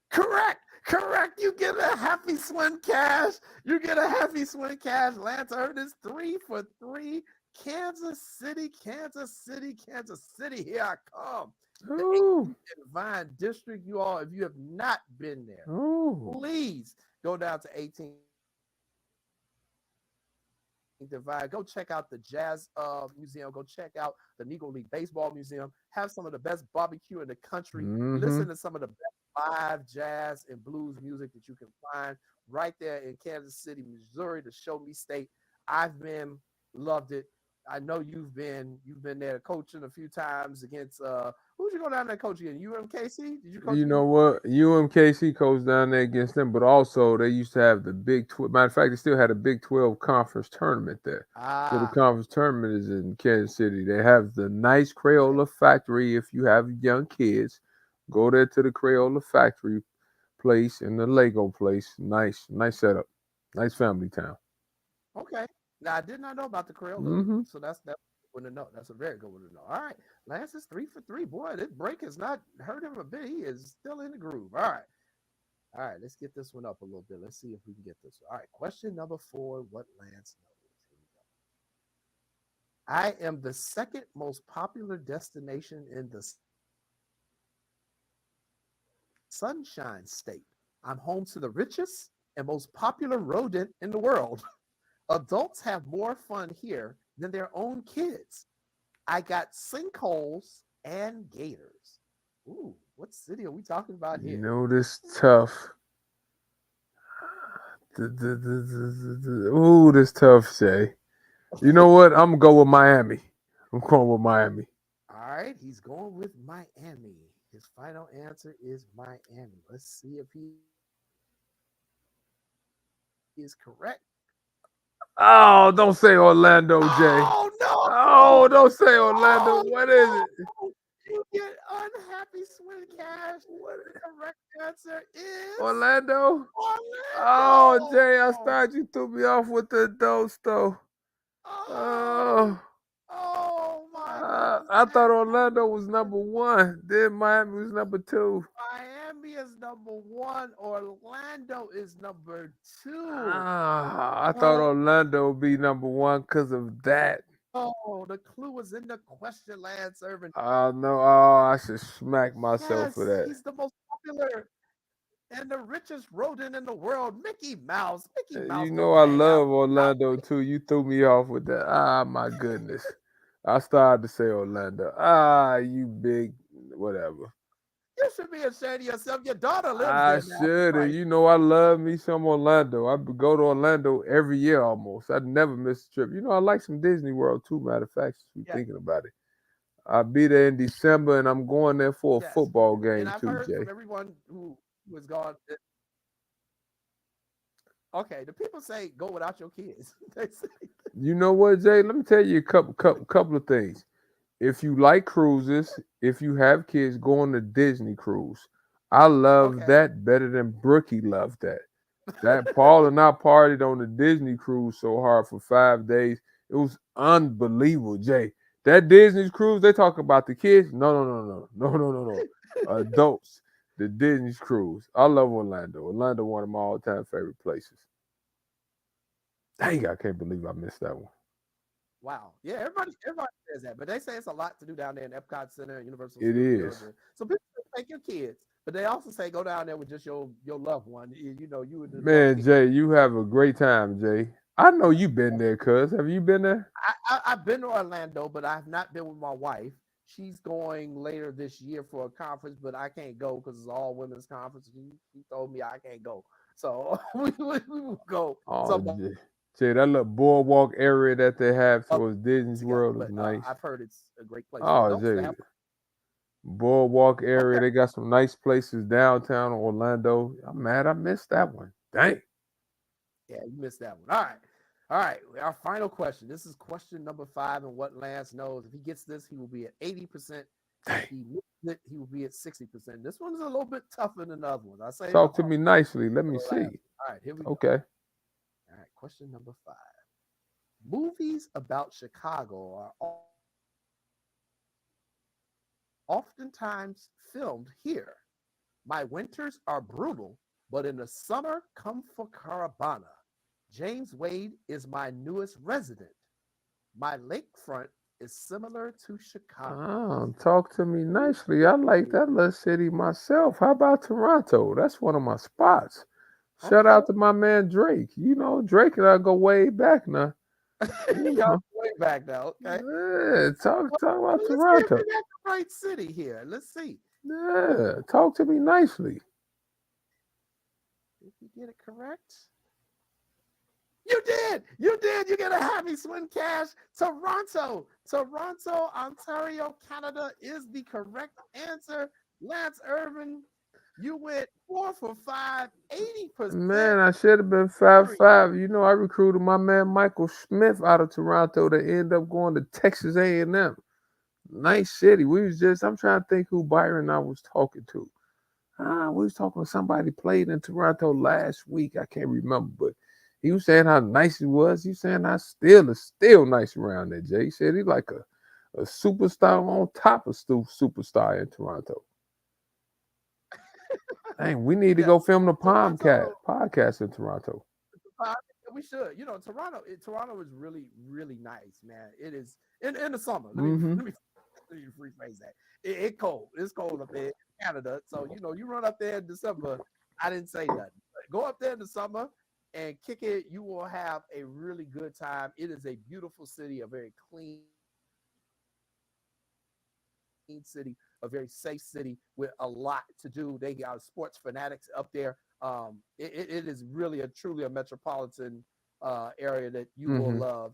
Correct. Correct. You get a happy swing cash. You get a happy swing cash. Lance Ernest 3 for 3. Kansas City, Kansas City, Kansas City. Here I come. The Ooh, 18th Vine District. You all, if you have not been there, ooh. please go down to 18th Divide. Go check out the Jazz Museum. Go check out the Negro League Baseball Museum. Have some of the best barbecue in the country. Mm-hmm. Listen to some of the best live jazz and blues music that you can find right there in Kansas City, Missouri, the Show Me State. I've been, loved it. I know you've been there coaching a few times against who'd you go down there coach again? UMKC? Did you coach You know against? what? UMKC goes down there against them, but also they used to have the Big 12. Matter of fact, they still had a Big 12 conference tournament there. So the Ah, conference tournament is in Kansas City. They have the nice Crayola factory. If you have young kids, go there to the Crayola factory place and the Lego place. Nice, nice setup. Nice family town. okay. Now I did not know about the Crayola, Mm-hmm. so that's one to know. That's a very good one to know. All right, Lance is 3 for 3. Boy, this break has not hurt him a bit. He is still in the groove. All right. Let's get this one up a little bit. Let's see if we can get this one. All right, question number 4. What Lance knows? Here we go. I am the second most popular destination in the Sunshine State. I'm home to the richest and most popular rodent in the world. Adults have more fun here than their own kids. I got sinkholes and gators. Ooh, what city are we talking about You here? know this tough. Ooh, this tough, Shay. You know what? I'm gonna go with Miami. I'm going with Miami. All right, he's going with Miami. His final answer is Miami. Let's see if he is correct. Oh, don't say Orlando, Jay. Oh Oh, no! don't say Orlando. Oh What is no! it? You get unhappy swing cash. The correct answer is Orlando? Oh, Jay, I Orlando. thought you threw me off with the dose, though. Oh, Oh, oh my I thought goodness. Orlando was number one. Then Miami was number two. Miami is number 1. Orlando is number 2. I thought Oh, Orlando would be number one because of that. oh, the clue was in the question, Lance Irvin. No, oh, I should smack myself for Yes, that. he's the most popular and the richest rodent in the world. Mickey Mouse. Mickey You Mouse know don't I hang out love with Mouse. Orlando too. You threw me off with that. Ah, my goodness. I started to say Orlando. Ah, you big whatever. You should be ashamed of yourself. Your daughter lives I there now. should. And Right. you know I love me some Orlando. I go to Orlando every year almost. I'd never miss a trip. You know I like some Disney World too. Matter of fact, since we Yeah. thinking about it. I'll be there in December, and I'm going there for a Yes, you football do. And game I've too, heard Jay. from everyone who has gone. Okay, the people say go without your kids. They say, You know what, Jay? Let me tell you a couple of things. If you like cruises, if you have kids, go on the Disney cruise. I love okay. that better than Brookie loved that. That Paul and I partied on the Disney cruise so hard for 5 days. It was unbelievable, Jay. That Disney cruise, they talk about the kids. No, no, no, no, no, no, no, no. Adults. The Disney cruise. I love Orlando. Orlando, one of my all-time favorite places. Dang, I can't believe I missed that one. Wow. Yeah, everybody says that, but they say it's a lot to do down there in Epcot Center and Universal It Studios. is. So people say take your kids, but they also say go down there with just your loved one. You know, you would love Man, kids. Jay, you have a great time, Jay. I know you've been there, cuz. Have you been there? I've been to Orlando, but I've not been with my wife. She's going later this year for a conference, but I can't go because it's all women's conference. She told me I can't go, so we will go Oh, somewhere Jay, that little boardwalk area that they have towards Disney's together. World is But nice. I've heard it's a great place for Oh, adults to Jay, have. boardwalk area. Okay, They got some nice places downtown Orlando. I'm mad I missed that one. Dang. yeah, you missed that one. All right. Our final question. This is question number 5, and what Lance knows. If he gets this, he will be at 80%. If Dang. he misses it, he will be at 60%. This one is a little bit tougher than the other ones. I say Talk to me nicely. Let for me the last. see. All right, here we go. Okay. All right, question number 5. Movies about Chicago are oftentimes filmed here. My winters are brutal, but in the summer, come for Carabana. James Wade is my newest resident. My lakefront is similar to Chicago. Oh, talk to me nicely. I like that little city myself. How about Toronto? That's one of my spots. Shout Okay. out to my man Drake. You know, Drake and I go way back now. You Y'all know. way back now, okay? Yeah, talk Well, about let's see if we Toronto. got the right city here. Let's see Yeah, talk to me nicely. if we get it correct. You did. You did. You get a happy swing cash. Toronto, Ontario, Canada is the correct answer. Lance Irvin, you went 4 for 5, 80%. Man, I should have been 5-5. You know, I recruited my man Michael Smith out of Toronto to end up going to Texas A&M. Nice city. I'm trying to think who Byron I was talking to. We was talking to somebody played in Toronto last week. I can't remember, but he was saying how nice it was. He was saying how still nice around there, Jay. He said he's like a superstar on top of superstar in Toronto. Dang, we need to go Yes. film the Toronto, podcast in Toronto. uh, we should. You know, Toronto is really, really nice, man. It is in the summer. Mm-hmm. Let me rephrase that. It cold. It's cold up there in Canada. So, you know, you run up there in December. I didn't say nothing. But go up there in the summer and kick it. You will have a really good time. It is a beautiful city, a very clean city, a very safe city with a lot to do. They got sports fanatics up there. It is really truly a metropolitan area that you will Mm-hmm. love.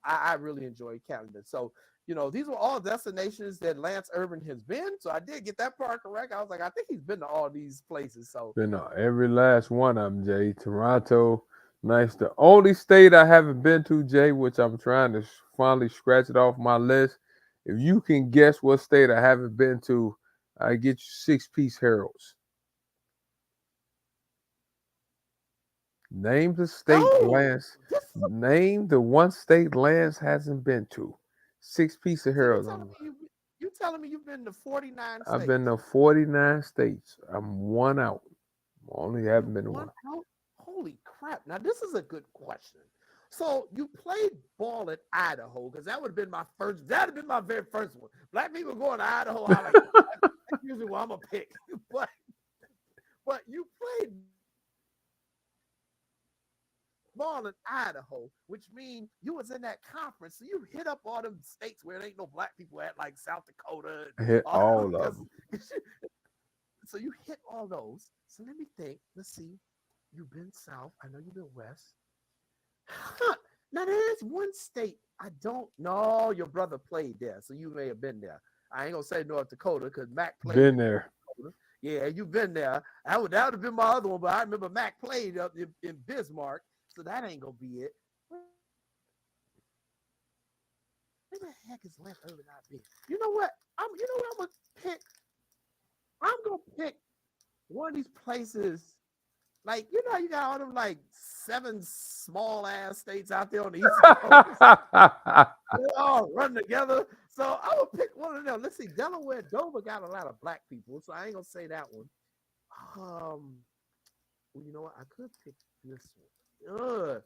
I really enjoy Canada. So, you know, these were all destinations that Lance Irvin has been. So I did get that part correct. I was like, I think he's been to all these places. So Been to every last one of them, Jay. Toronto, nice. The only state I haven't been to, Jay, which I'm trying to finally scratch it off my list. If you can guess what state I haven't been to, I get you 6-piece Heralds. Name the state oh, Lance. this is Name the one state Lance hasn't been to. 6-piece of so Heralds. you telling me you've been to 49 I've been states. to 49 states. I'm one out. Only You haven't been to won one. out? Holy crap. Now, this is a good question. So you played ball at Idaho, because that'd have been my very first one. Black people going to Idaho, I like that's usually what I'm gonna pick. But you played ball in Idaho, which means you was in that conference. So you hit up all them states where there ain't no black people at, like South Dakota and Hit all all of because them. so you hit all those. So let me think. Let's see. You've been south. I know you've been west. Huh. Now there is one state I don't know. Your brother played there, so you may have been there. I ain't gonna say North Dakota because Mac played Been in North there. Dakota. Yeah, you've been there. That would have been my other one, but I remember Mac played up in Bismarck, so that ain't gonna be it. Where the heck is Lynn Irvin not being? You know what? I'm gonna pick. I'm gonna pick one of these places. Like, you got all them like 7 small ass states out there on the East Coast. They all run together. So I'm gonna pick one of them. Let's see, Delaware, Dover got a lot of black people, so I ain't gonna say that one. Well, you know what? I could pick this one.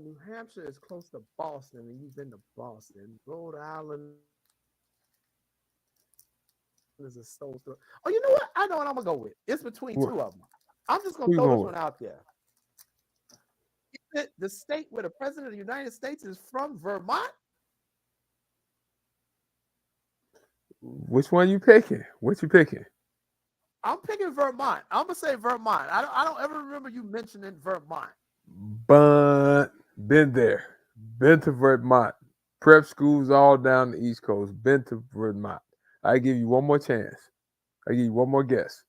New Hampshire is close to Boston, and you've been to Boston. Rhode Island is a stone's throw. Oh, you know what? I know what I'm gonna go with. It's between two of them. I'm just gonna Who you throw this going one out there. Is it the state where the president of the United States is from, Vermont? Which one you picking? What you picking? I'm picking Vermont. I'm gonna say Vermont. I don't ever remember you mentioning Vermont. But been there. Been to Vermont. Prep schools all down the East Coast. Been to Vermont. I give you one more chance. I give you one more guess.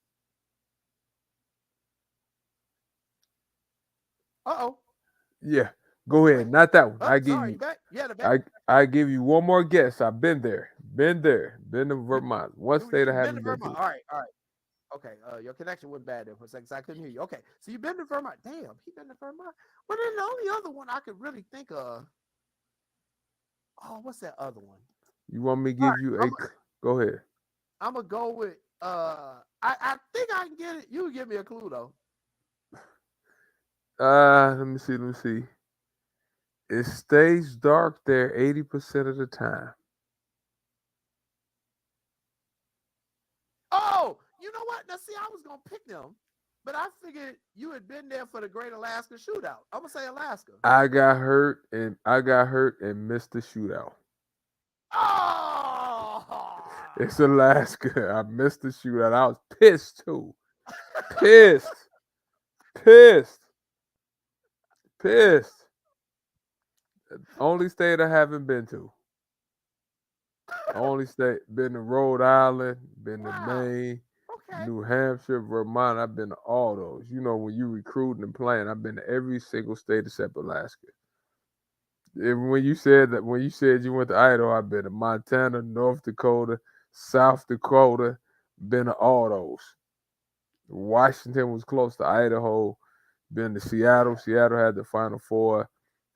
Uh-oh. Yeah. Go ahead. Not that one. Oh, I give sorry, you you back? Yeah, the back. I give you one more guess. I've been there. Been there. Been to Vermont. One state I You've been to haven't been Vermont. to. All right, all right. Okay, your connection went bad there for a second, so I couldn't hear you. Okay, so you've been to Vermont. Damn, he been to Vermont. Well, then the only other one I could really think of. Oh, what's that other one? You want me to All give right, you a go ahead. I'm gonna go with I think I can get it. You can give me a clue though. Let me see. Let me see. It stays dark there 80% of the time. Oh, you know what? Now see, I was gonna pick them, but I figured you had been there for the Great Alaska Shootout. I'm gonna say Alaska. I got hurt and missed the shootout. Oh, It's Alaska. I missed the shootout. I was pissed too. Pissed. Pissed. Pissed. Only state I haven't been to. Only state been to Rhode Island, been to wow. Maine, Okay. New Hampshire, Vermont. I've been to all those. You know, when you recruiting and playing, I've been to every single state except Alaska. And when you said you went to Idaho, I've been to Montana, North Dakota, South Dakota, been to all those. Washington was close to Idaho. Been to Seattle. Seattle had the Final Four.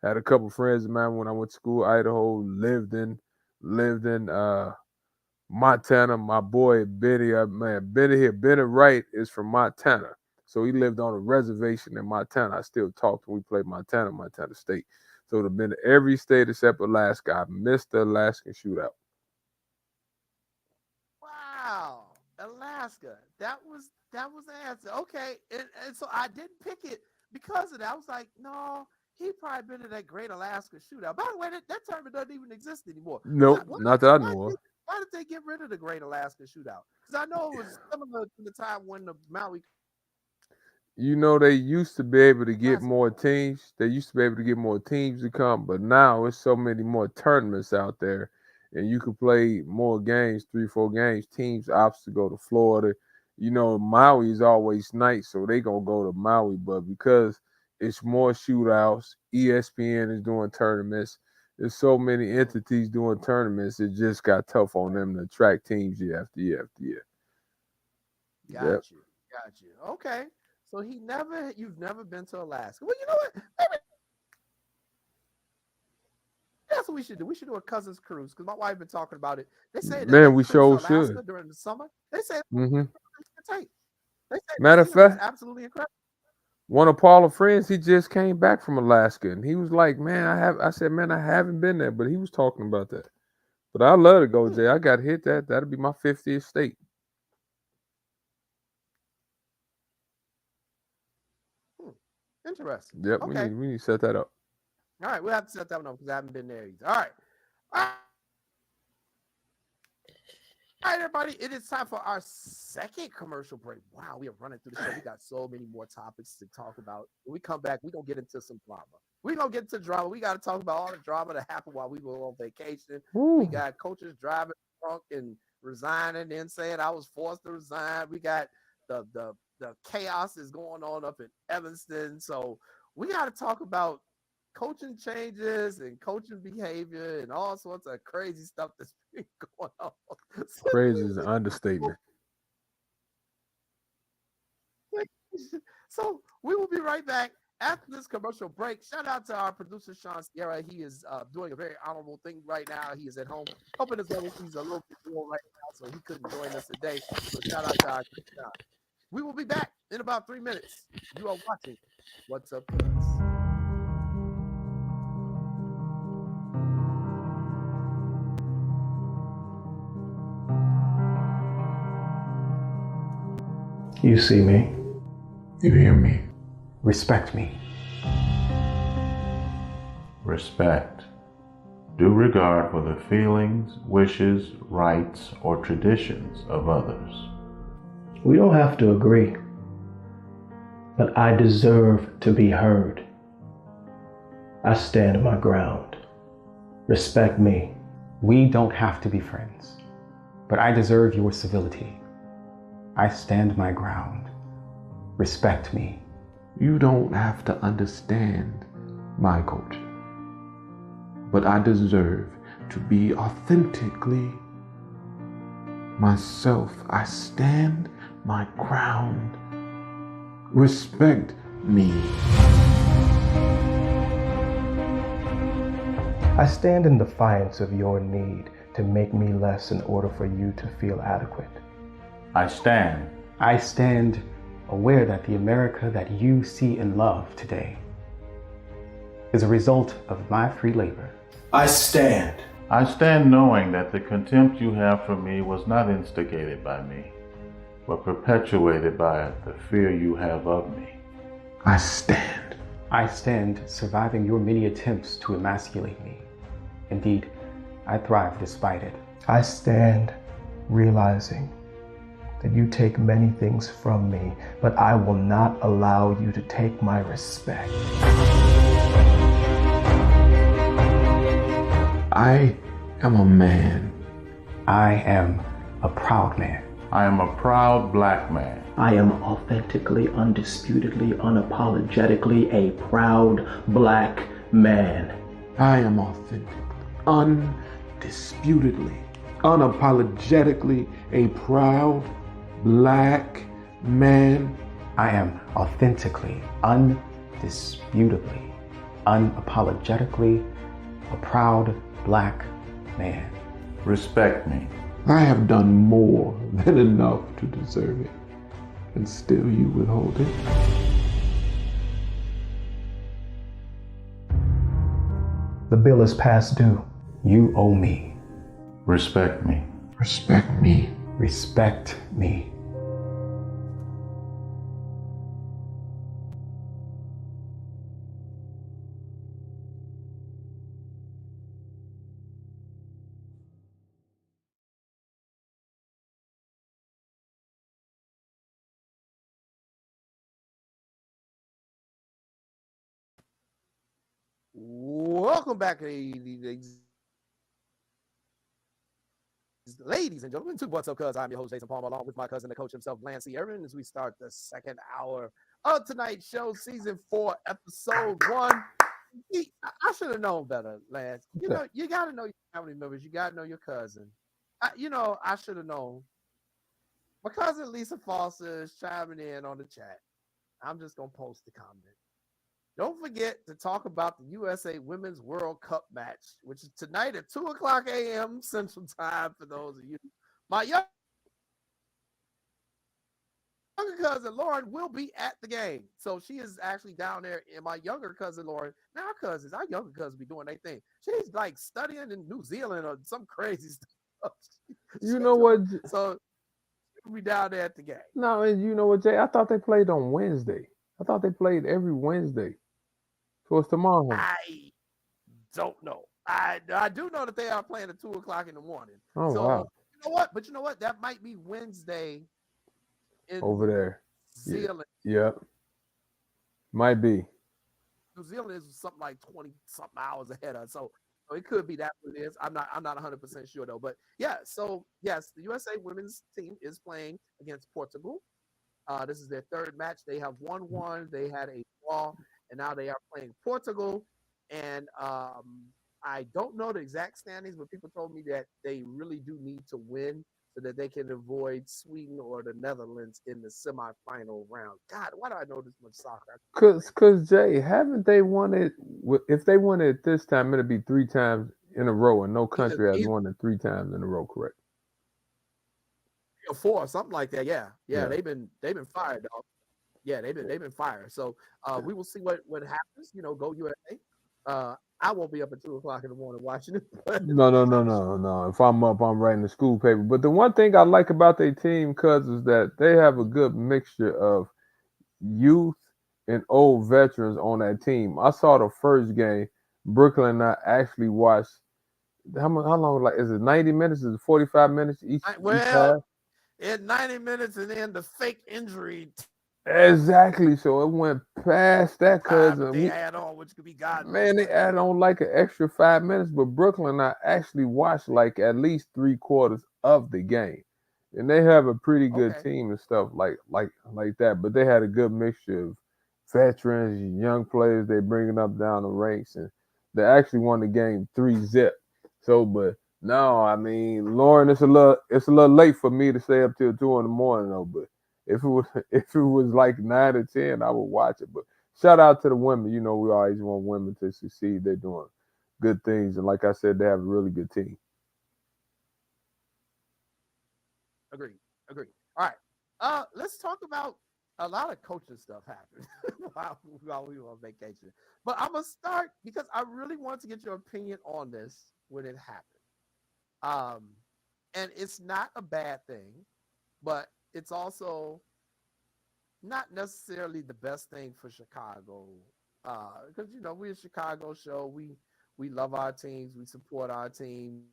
Had a couple friends of mine when I went to school. Idaho lived in Montana. My boy Benny, Benny here. Benny Wright is from Montana, so he lived on a reservation in Montana. I still talk to him. We played Montana State. So it's been to every state except Alaska. I missed the Alaskan shootout. Wow, Alaska. That was the answer. Okay, and so I didn't pick it because of that. I was like, no, he probably been to that Great Alaska Shootout. By the way, that tournament doesn't even exist anymore. Nope, not that I know of. Why did they get rid of the Great Alaska Shootout? Because I know it was similar to the time when the Maui. You know, they used to be able to get Basketball. more teams. They used to be able to get more teams to come, but now it's so many more tournaments out there, and you can play more games, 3, 4 games. Teams opts to go to Florida. You know, Maui is always nice, so they gonna go to Maui. But because it's more shootouts, ESPN is doing tournaments. There's so many entities doing tournaments. It just got tough on them to attract teams year after year after year. Yep. Got you. Okay. So you've never been to Alaska. Well, you know what? Maybe that's what we should do. We should do a cousins cruise because my wife been talking about it. They say that Man, that we cruise to sure Alaska should. during the summer. They say hmm take. They say the Matter of scenery is fact, absolutely incredible. one of Paula's friends, he just came back from Alaska, and he was like, "Man, I said, man, I haven't been there, but he was talking about that. But I love to go, Jay. I got to hit that. That'll be my 50th state. Hmm. Interesting. Yep, Okay. we need to set that up. All right. We'll have to set that one up because I haven't been there either. All right. All right. All right, everybody, it is time for our second commercial break. Wow, we are running through the show. We got so many more topics to talk about. When we come back, we're going to get into some drama. We're going to get into drama. We got to talk about all the drama that happened while we were on vacation. We got coaches driving drunk and resigning and saying I was forced to resign. We got the chaos is going on up in Evanston. So we got to talk about coaching changes and coaching behavior and all sorts of crazy stuff that's been going on. Crazy is an understatement. So we will be right back after this commercial break. Shout out to our producer Sean Sierra. He is doing a very honorable thing right now. He is at home helping his brother. He's a little bit ill right now, so he couldn't join us today. So shout out to our Sean. We will be back in about 3 minutes. You are watching What's Up, Cuz. You see me. You hear me? Respect me. Respect. Due regard for the feelings, wishes, rights, or traditions of others. We don't have to agree, but I deserve to be heard. I stand my ground. Respect me. We don't have to be friends, but I deserve your civility. I stand my ground. Respect me. You don't have to understand my culture, but I deserve to be authentically myself. I stand my ground. Respect me. I stand in defiance of your need to make me less in order for you to feel adequate. I stand. I stand aware that the America that you see and love today is a result of my free labor. I stand. I stand knowing that the contempt you have for me was not instigated by me, but perpetuated by the fear you have of me. I stand. I stand surviving your many attempts to emasculate me. Indeed, I thrive despite it. I stand realizing that you take many things from me, but I will not allow you to take my respect. I am a man. I am a proud man. I am a proud black man. I am authentically, undisputedly, unapologetically a proud black man. I am authentic, undisputedly, unapologetically a proud black man. I am authentically, undisputably, unapologetically a proud black man. Respect me. I have done more than enough to deserve it, and still you withhold it. The bill is past due. You owe me. Respect me. Respect me. Respect me. Welcome back, ladies and gentlemen, to What's Up, Cuz. I'm your host, Jason Palmer, along with my cousin, the coach himself, Irvin, as we start the second hour of tonight's show, season 4, episode 1. I should have known better, Lance. You know, you got to know your family members. You got to know your cousin. I should have known. My cousin, Lisa Foster, is chiming in on the chat. I'm just going to post the comment. Don't forget to talk about the USA Women's World Cup match, which is tonight at 2 o'clock a.m. Central Time for those of you. My younger cousin, Lauren, will be at the game. So she is actually down there. And my younger cousin, Lauren, now our younger cousins be doing their thing. She's like studying in New Zealand or some crazy stuff. You know what? So she'll be down there at the game. No, and you know what, Jay? I thought they played on Wednesday. I thought they played every Wednesday. So it's tomorrow. I don't know. I do know that they are playing at 2 o'clock in the morning. Oh, so, wow. know what? But you know what? That might be Wednesday in over New there. Zealand. Yep. Might be. New Zealand is something like 20 something hours ahead of us. So it could be that what it is. I'm not 100% sure though. But yeah, so yes, the USA women's team is playing against Portugal. This is their third match. They have won one. They had a draw, and now they are playing Portugal. And I don't know the exact standings, but people told me that they really do need to win so that they can avoid Sweden or the Netherlands in the semifinal round. God, why do I know this much soccer? Cause Jay, haven't they won it? If they won it this time, it'll be 3 times in a row, and no Either, country has either won it 3 times in a row. Correct? 3 or 4, something like that. Yeah, Yeah. they've been fired, dog. Yeah, they've been fired. So we will see what happens. You know, go USA. I won't be up at 2 o'clock in the morning watching it. But No. If I'm up, I'm writing the school paper. But the one thing I like about their team, cuz, is that they have a good mixture of youth and old veterans on that team. I saw the first game. Brooklyn and I actually watched. How long? Like, is it 90 minutes? Is it 45 minutes each well, half? in 90 minutes and then the fake injury Exactly. So it went past that, cuz, time that they add on, which could be God knows man, they what. added on like an extra 5 minutes, but Brooklyn and I actually watched like at least 3 quarters of the game. And they have a pretty good Okay. team and stuff like that. But they had a good mixture of veterans, young players. They bringing up down the ranks, and they actually won the game 3-0. So, but no, I mean, Lauren, it's a little late for me to stay up till 2 in the morning though. But if it was if it was like 9 or 10, I would watch it. But shout out to the women. You know, we always want women to succeed. They're doing good things, and like I said, they have a really good team. Agreed. All right. Let's talk about a lot of coaching stuff happened while we were on vacation. But I'm gonna start because I really want to get your opinion on this when it happened. Um, and it's not a bad thing, but it's also not necessarily the best thing for Chicago. Because you know, we're a Chicago show. We love our teams, we support our teams.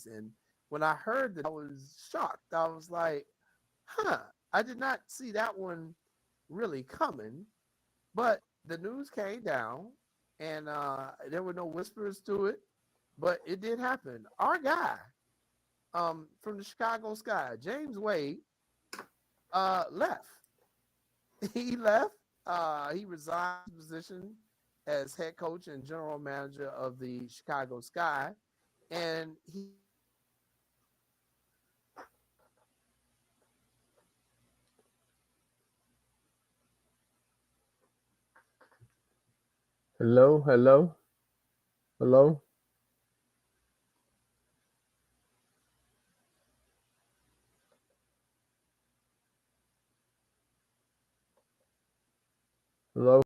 And when I heard that, I was shocked. I was like, huh, I did not see that one really coming. But the news came down and there were no whispers to it, but it did happen. Our guy from the Chicago Sky, James Wade, left. He left. He resigned his position as head coach and general manager of the Chicago Sky. And he Hello, hello, hello, hello.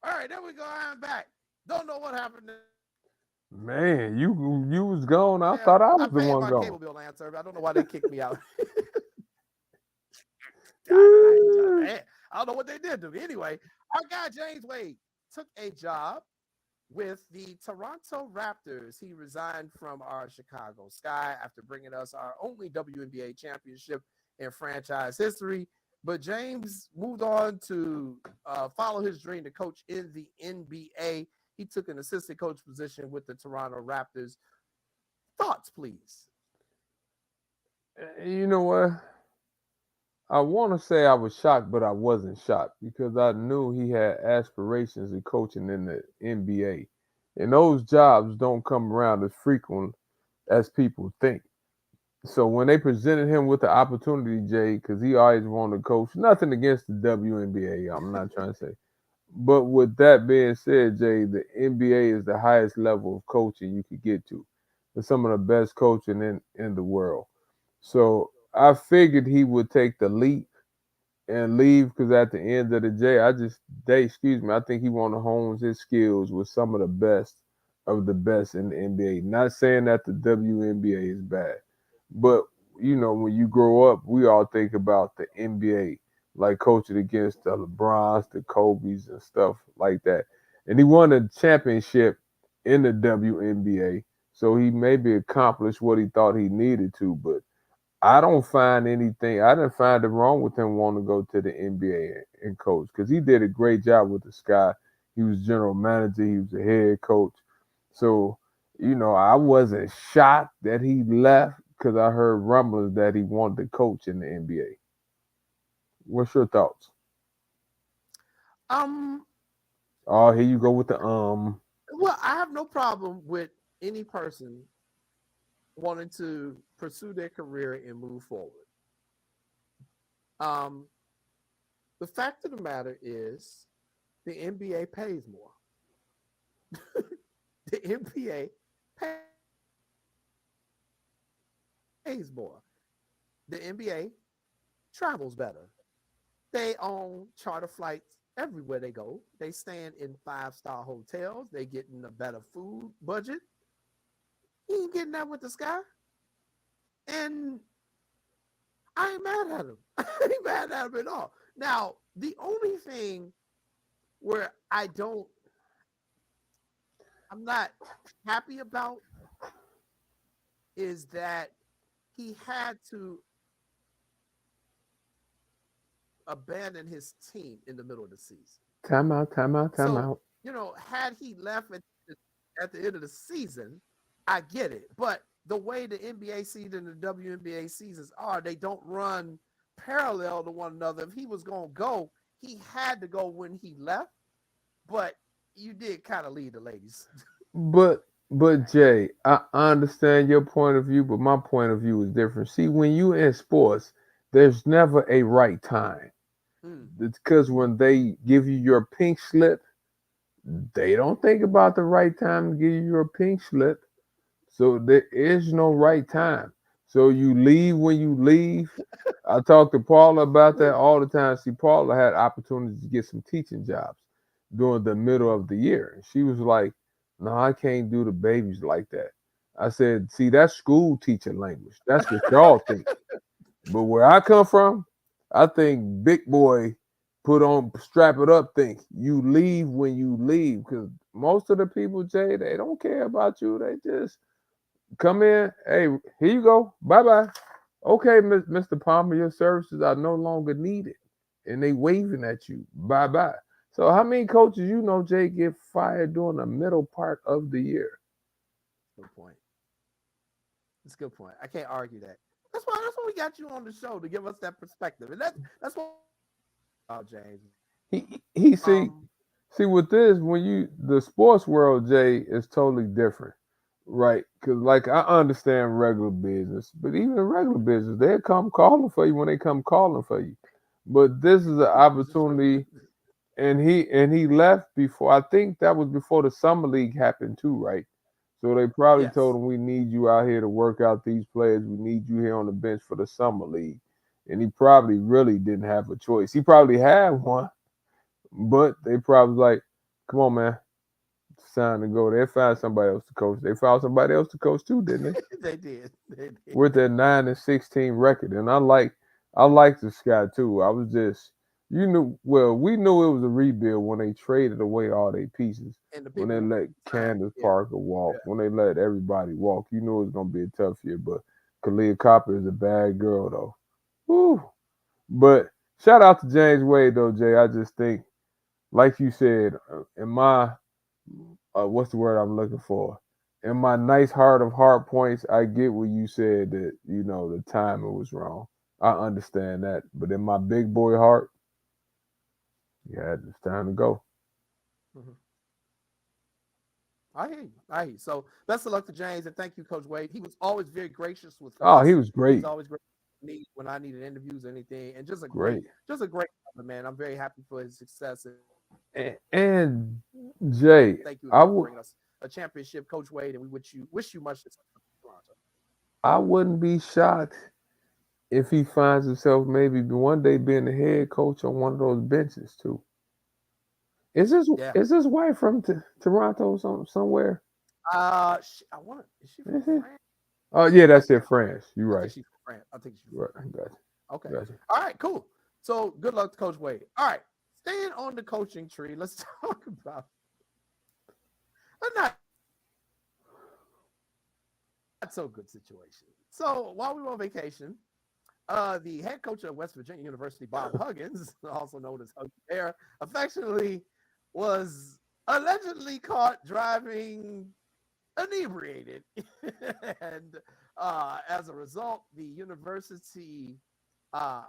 All right, there we go. I'm back. Don't know what happened Man, you was gone. I there. thought I I was the paid one my gone. cable bill, answer. I don't know why they kicked me out. I don't know what they did to me. Anyway, our guy James Wade took a job with the Toronto Raptors. He resigned from our Chicago Sky after bringing us our only WNBA championship in franchise history. But James moved on to follow his dream to coach in the NBA. He took an assistant coach position with the Toronto Raptors. Thoughts, please. You know what? I want to say I was shocked, but I wasn't shocked because I knew he had aspirations of coaching in the NBA. And those jobs don't come around as frequent as people think. So when they presented him with the opportunity, Jay, because he always wanted to coach, nothing against the WNBA, I'm not trying to say. But with that being said, Jay, the NBA is the highest level of coaching you could get to. It's some of the best coaching in the world. So I figured he would take the leap and leave because at the end of the day, I think he want to hone his skills with some of the best in the NBA. Not saying that the WNBA is bad, but when you grow up, we all think about the NBA, like coaching against the LeBrons, the Kobe's, and stuff like that. And he won a championship in the WNBA, so he maybe accomplished what he thought he needed to, but I didn't find it wrong with him wanting to go to the NBA and coach because he did a great job with the Sky. He was general manager, he was a head coach. So, I wasn't shocked that he left because I heard rumblings that he wanted to coach in the NBA. What's your thoughts? Um, Oh, here you go with the well, I have no problem with any person wanting to pursue their career and move forward. Um, the fact of the matter is the NBA pays more. The NBA pays more. The NBA travels better. They own charter flights everywhere they go. They stand in 5-star hotels. They getting a better food budget. He ain't getting that with the Sky. And I ain't mad at him. I ain't mad at him at all. Now, the only thing where I'm not happy about is that he had to abandon his team in the middle of the season. time out, time out, time So, out. had he left at the end of the season, I get it. But the way the NBA season and the WNBA seasons are, they don't run parallel to one another. If he was going to go, he had to go when he left. But you did kind of lead the ladies. But Jay, I understand your point of view, but my point of view is different. See, when you in sports, there's never a right time. It's because when they give you your pink slip, they don't think about the right time to give you your pink slip. So there is no right time. So you leave when you leave. I talk to Paula about that all the time. See, Paula had opportunities to get some teaching jobs during the middle of the year. And she was like, no, I can't do the babies like that. I said, see, that's school teaching language. That's what y'all think. But where I come from, I think big boy strap it up, think you leave when you leave. Because most of the people, Jay, they don't care about you. They just come in. Hey, here you go. Bye bye. Okay, Mr. Palmer, your services are no longer needed. And they waving at you. Bye bye. So how many coaches Jay, get fired during the middle part of the year? Good point. That's a good point. I can't argue that. That's why we got you on the show to give us that perspective. And that's what James. He see with this, the sports world, Jay, is totally different. Right, because like I understand regular business, but even regular business, they come calling for you when they come calling for you. But this is an opportunity, and he left before. I think that was before the summer league happened too, right? So they probably told him, "We need you out here to work out these players. We need you here on the bench for the summer league." And he probably really didn't have a choice. He probably had one, but they probably like, Come on, man. It's time to go. They found somebody else to coach. They found somebody else to coach too, didn't they? They did. They did. With that 9-16 record, and I like this guy too. I was just we knew it was a rebuild when they traded away all their pieces. And the When people they who let signed, Candace yeah, Parker walk, yeah. when they let everybody walk, you knew it was gonna be a tough year. But Kalia Copper is a bad girl though. Woo. But shout out to James Wade though, Jay. I just think, like you said, in my what's the word I'm looking for? In my nice heart of heart points, I get what you said that the timing was wrong. I understand that, but in my big boy heart, yeah, it's time to go. Mhm. I hear you. I hear you. So best of luck to James, and thank you, Coach Wade. He was always very gracious with Oh, he us. was He's great, always great with me when I needed interviews or anything, and great, just a great brother, man. I'm very happy for his success, and and Jay, thank you I again for would bringing us a championship, Coach Wade. And we wish you much success in Toronto. I wouldn't be shocked if he finds himself maybe one day being the head coach on one of those benches too. Is this Yeah. is his wife from Toronto somewhere? I want. Is she from Is he? France? Oh yeah, I that's in can't. France. You're I right. think she's from France. I think she's from Right. France. Gotcha. Okay. Gotcha. All right. Cool. So good luck to Coach Wade. All right. Staying on the coaching tree, let's talk about a not so good situation. So while we were on vacation, the head coach of West Virginia University, Bob Huggins, also known as Huggy Bear, affectionately was allegedly caught driving inebriated. And as a result, the university uh,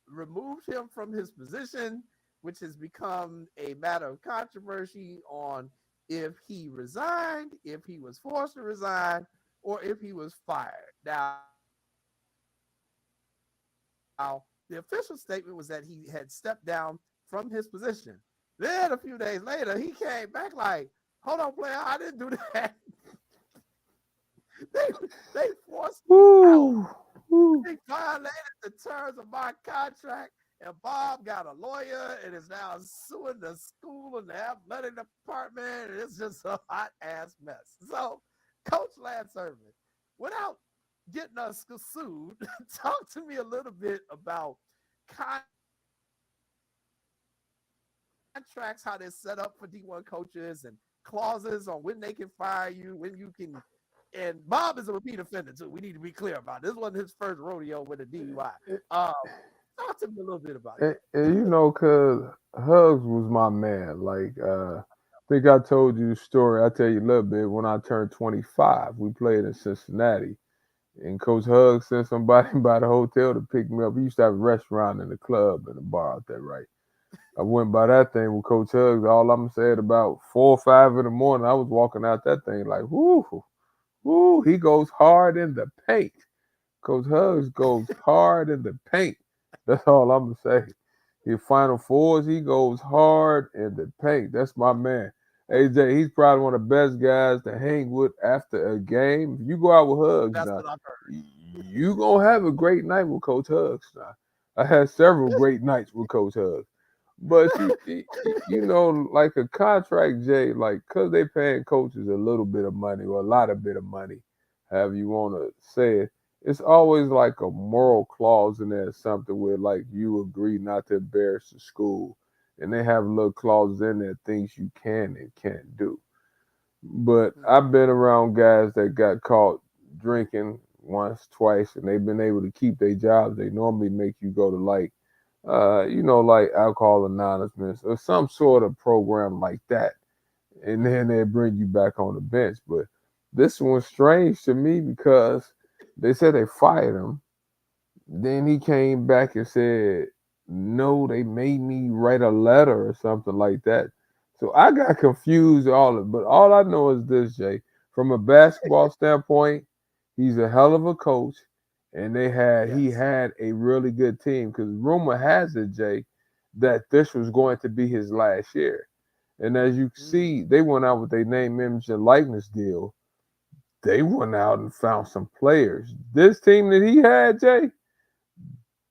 removed him from his position, which has become a matter of controversy on if he resigned, if he was forced to resign, or if he was fired. Now, the official statement was that he had stepped down from his position. Then a few days later, he came back like, hold on, player, I didn't do that. they, they forced me out. Woo, woo. They violated the terms of my contract, and Bob got a lawyer and is now suing the school and the athletic department, and it's just a hot ass mess. So, Coach Lance Irvin, without getting us sued, talk to me a little bit about contracts, how they're set up for D1 coaches, and clauses on when they can fire you, when you can. And Bob is a repeat offender too. We need to be clear about it. This wasn't his first rodeo with a DUI. Talk to me a little bit about that. And cause Hugs was my man. Like, I think I told you the story. I'll tell you a little bit. When I turned 25, we played in Cincinnati, and Coach Hugs sent somebody by the hotel to pick me up. We used to have a restaurant and a club and a bar out there, right? I went by that thing with Coach Hugs. All I'm saying, about 4 or 5 in the morning, I was walking out that thing like, whoo, whoo, he goes hard in the paint. Coach Hugs goes hard in the paint. That's all I'm gonna say. His Final Fours, he goes hard in the paint. That's my man. AJ, he's probably one of the best guys to hang with after a game. If you go out with Hugs That's now, what I've heard. you gonna have a great night with Coach Hugs. Now, I had several great nights with Coach Hugs. But like a contract, Jay, like, cause they paying coaches a little bit of money or a lot of bit of money, however you want to say it. It's always like a moral clause in there, something where like you agree not to embarrass the school, and they have little clauses in there, things you can and can't do. But I've been around guys that got caught drinking once, twice, and they've been able to keep their jobs. They normally make you go to like like Alcohol Anonymous or some sort of program like that. And then they bring you back on the bench. But this one's strange to me because they said they fired him. Then he came back and said, no, they made me write a letter or something like that. So I got confused but all I know is this, Jay. From a basketball standpoint, he's a hell of a coach, and he Yes. had a really good team. Because rumor has it, Jay, that this was going to be his last year. And as you see, they went out with a name, image, and likeness deal. They went out and found some players. This team that he had, Jay,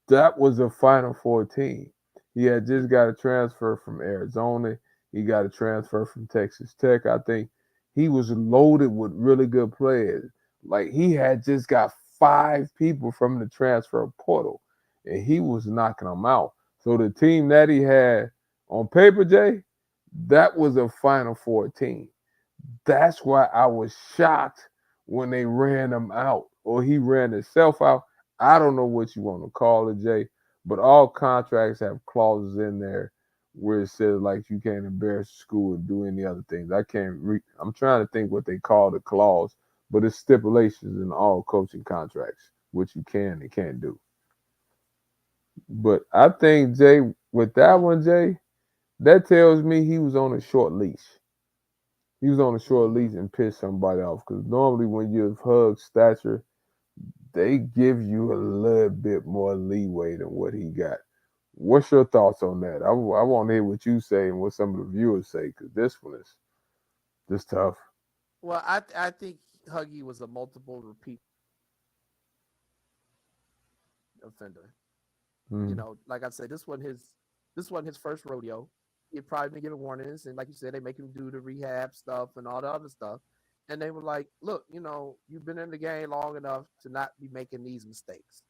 that was a Final Four team. He had just got a transfer from Arizona. He got a transfer from Texas Tech. I think he was loaded with really good players. Like he had just got 5 people from the transfer portal, and he was knocking them out. So the team that he had on paper, Jay, that was a Final Four team. That's why I was shocked when they ran him out or he ran himself out. I don't know what you want to call it, Jay, but all contracts have clauses in there where it says like you can't embarrass the school or do any other things. I can't read. I'm trying to think what they call the clause, but it's stipulations in all coaching contracts, which you can and can't do. But I think Jay, with that one, Jay, that tells me he was on a short leash. He was on a short leash and pissed somebody off. Because normally when you're of hug stature, they give you a little bit more leeway than what he got. What's your thoughts on that? I want to hear what you say and what some of the viewers say, because this one is just tough. Well, I think Huggy was a multiple repeat offender. You Mm. know, like I said, this wasn't his first rodeo. He'd probably been given warnings, and like you said, they make him do the rehab stuff and all the other stuff. And they were like, "Look, you know, you've been in the game long enough to not be making these mistakes."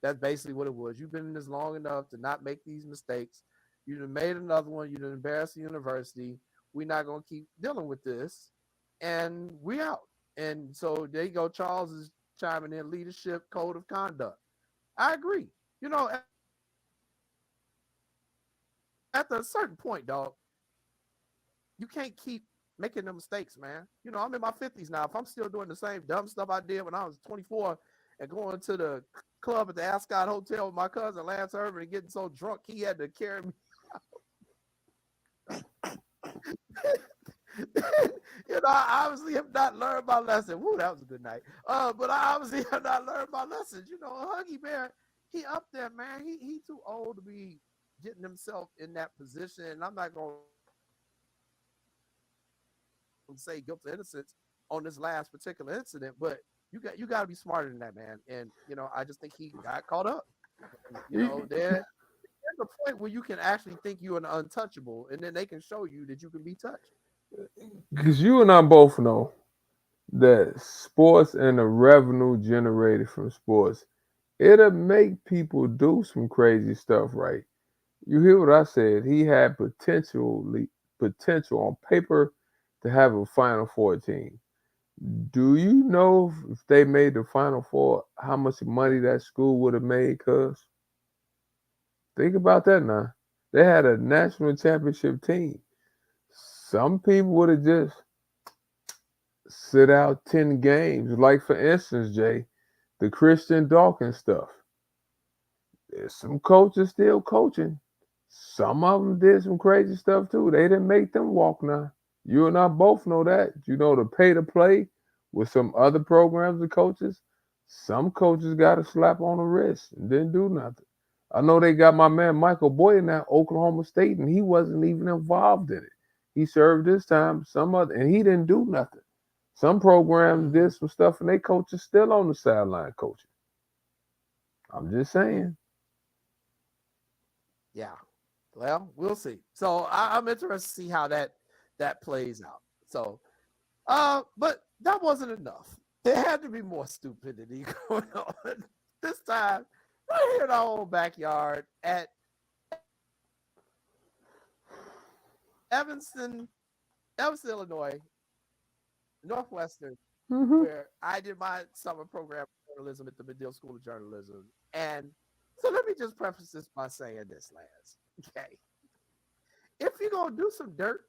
That's basically what it was. You've been in this long enough to not make these mistakes. You done made another one. You done embarrassed the university. We're not gonna keep dealing with this, and we out. And so there you go. Charles is chiming in leadership code of conduct. I agree. You know, at a certain point, dog, you can't keep making the mistakes, man. You know, I'm in my 50s now. If I'm still doing the same dumb stuff I did when I was 24 and going to the club at the Ascot Hotel with my cousin Lance Irvin and getting so drunk he had to carry me, you know, I obviously have not learned my lesson. Woo, that was a good night. But I obviously have not learned my lessons. You know, Huggy Bear, he up there, man. He too old to be getting himself in that position. And I'm not gonna say guilt or innocence on this last particular incident, but you got to be smarter than that, man. And you know, I just think he got caught up. And, you know, there's a point where you can actually think you're an untouchable, and then they can show you that you can be touched. Because you and I both know that sports and the revenue generated from sports, it'll make people do some crazy stuff, right? You hear what I said? He had potential on paper to have a Final Four team. Do you know if they made the Final Four, how much money that school would have made? Cuz think about that now. They had a national championship team. Some people would have just sit out 10 games. Like for instance, Jay, the Christian Dawkins stuff. There's some coaches still coaching. Some of them did some crazy stuff too. They didn't make them walk now. You and I both know that. You know, the pay to play with some other programs and coaches, some coaches got a slap on the wrist and didn't do nothing. I know they got my man Michael Boyd at Oklahoma State, and he wasn't even involved in it. He served his time, and he didn't do nothing. Some programs did some stuff, and they coaches still on the sideline coaching. I'm just saying. Yeah. Well, we'll see. So I'm interested to see how that plays out. So, but that wasn't enough. There had to be more stupidity going on. This time, right here in our own backyard at Evanston, Illinois, Northwestern, Mm-hmm. where I did my summer program of journalism at the Medill School of Journalism. And so let me just preface this by saying this, Lance. Okay. If you're going to do some dirt,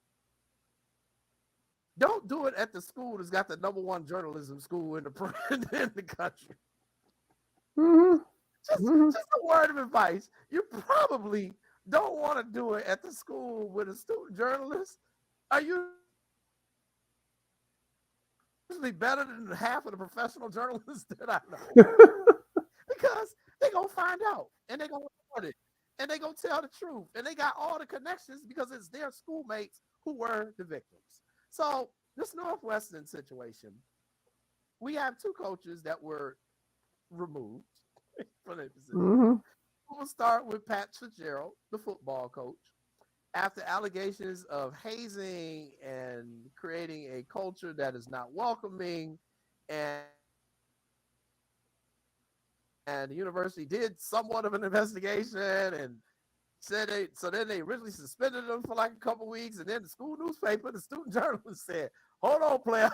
don't do it at the school that's got the number one journalism school in the in the country. Mm-hmm. Mm-hmm. Just a word of advice. You probably don't want to do it at the school with a student journalist. Are usually better than half of the professional journalists that I know because they're gonna find out and they're gonna report it and they're gonna tell the truth and they got all the connections because it's their schoolmates who were the victims. So this Northwestern situation, we have two coaches that were removed from their position. Mm-hmm. We'll start with Pat Fitzgerald, the football coach. after allegations of hazing and creating a culture that is not welcoming, and the university did somewhat of an investigation and said then they originally suspended them for like a couple weeks, and then the school newspaper, the student journalist said, "Hold on, player,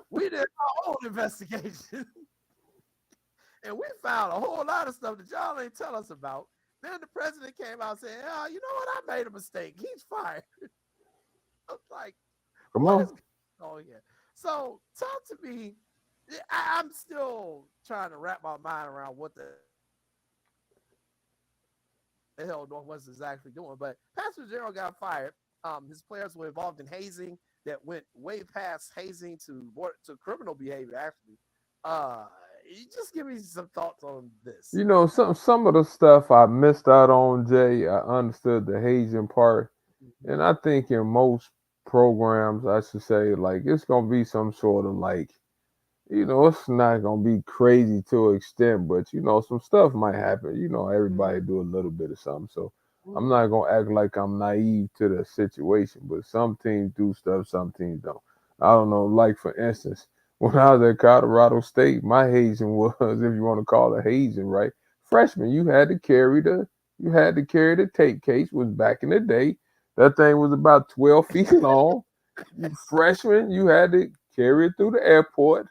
we did our own investigation, and we found a whole lot of stuff that y'all ain't tell us about." Then the president came out saying, "Oh, you know what? I made a mistake. He's fired." I was like, Come what on. is going on here? So talk to me. I'm still trying to wrap my mind around what the hell Northwest is actually doing. But Pastor Gerald got fired. His players were involved in hazing that went way past hazing to criminal behavior. Actually, you just give me some thoughts on this. You know, some of the stuff I missed out on, Jay. I understood the hazing part, and I think in most programs, I should say, like it's gonna be some sort of like, it's not gonna be crazy to an extent, but some stuff might happen. Everybody do a little bit of something. So I'm not gonna act like I'm naive to the situation, but some teams do stuff, some teams don't. I don't know, like for instance, when I was at Colorado State, my hazing was, if you want to call it hazing, right? Freshman, you had to carry the tape case, was back in the day. That thing was about 12 feet long. Freshman, you had to carry it through the airport.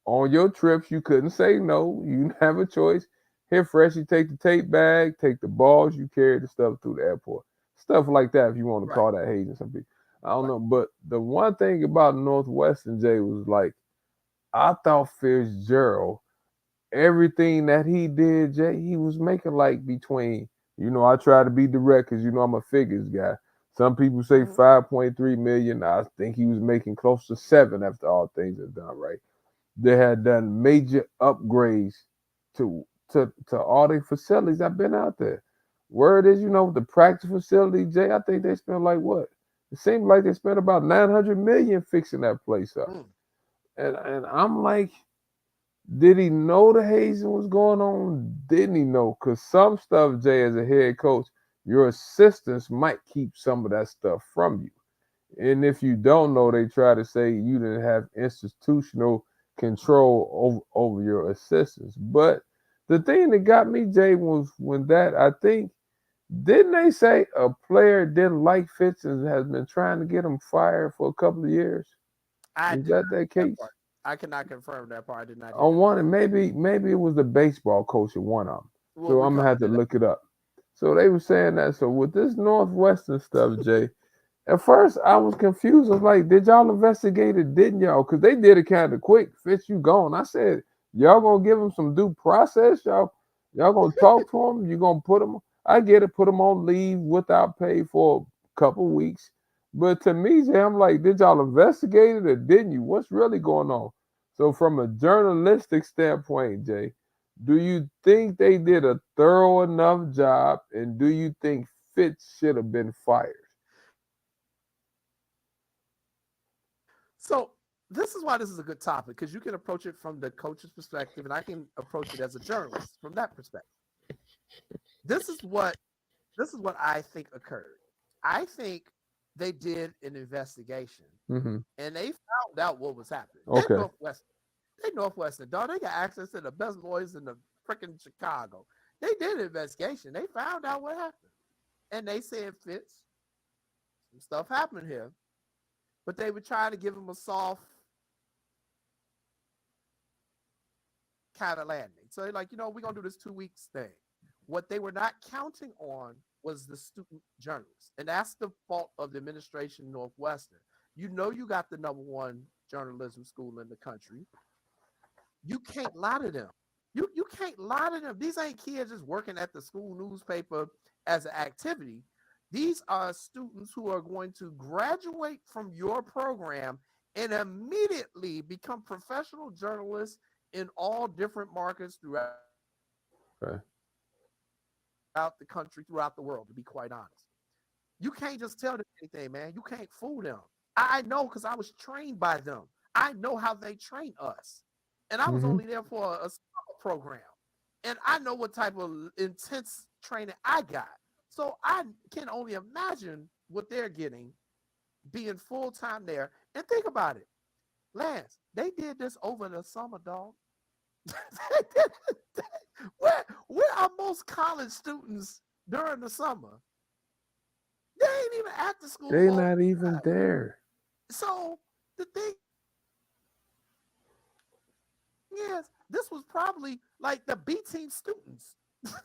On your trips, you couldn't say no. You didn't have a choice. Here, fresh, you take the tape bag, take the balls, you carry the stuff through the airport. Stuff like that, if you want to Right, call that hazing some people. I don't right. know. But the one thing about Northwestern, Jay, was like, I thought Fitzgerald, everything that he did, Jay, he was making like between, I try to be direct because, I'm a figures guy. Some people say Mhm. 5.3 million. I think he was making close to 7 after all things are done, right? They had done major upgrades to all the facilities. I've been out there. Word is, the practice facility, Jay. I think they spent like what? It seemed like they spent about 900 million fixing that place up. Mm. And I'm like, did he know the hazing was going on? Didn't he know? Because some stuff, Jay, as a head coach, your assistants might keep some of that stuff from you. And if you don't know, they try to say you didn't have institutional control over your assistants. But the thing that got me, Jay, was when that I think didn't they say a player didn't like Fitz and has been trying to get him fired for a couple of years? I Is did not that that hear that case? part. I cannot confirm that part. I did not hear On that one, part. and maybe it was the baseball coach at one of them. We'll So I'm gonna recover have to that. look it up. So they were saying that. So with this Northwestern stuff, Jay, at first, I was confused. I was like, did y'all investigate it? Didn't y'all? Because they did it kind of quick. Fitz, you gone. I said, y'all gonna give him some due process? Y'all gonna talk to him? You gonna put him? I get it. Put him on leave without pay for a couple weeks. But to me, Jay, I'm like, did y'all investigate it or didn't you? What's really going on? So from a journalistic standpoint, Jay, do you think they did a thorough enough job, and do you think Fitz should have been fired? So this is why this is a good topic, because you can approach it from the coach's perspective, and I can approach it as a journalist from that perspective. This is what I think occurred. I think they did an investigation Hmm. and they found out what was happening. Okay. They Northwestern, dog. They got access to the best boys in the freaking Chicago. They did an investigation. They found out what happened, and they said, Fitz, some stuff happened here, but they were trying to give him a soft kind of landing. So they're like, we're gonna do this 2 weeks thing. What they were not counting on was the student journalists, and that's the fault of the administration Northwestern. You got the number one journalism school in the country. You can't lie to them. You can't lie to them. These ain't kids just working at the school newspaper as an activity. These are students who are going to graduate from your program and immediately become professional journalists in all different markets throughout Okay. the country, throughout the world, to be quite honest. You can't just tell them anything, man. You can't fool them. I know because I was trained by them. I know how they train us. And I was Hmm. only there for a summer program. And I know what type of intense training I got. So I can only imagine what they're getting being full time there. And think about it, Lance, they did this over the summer, dog. where are most college students during the summer? They ain't even at the school They most. not even there. So the thing is, this was probably like the B team students.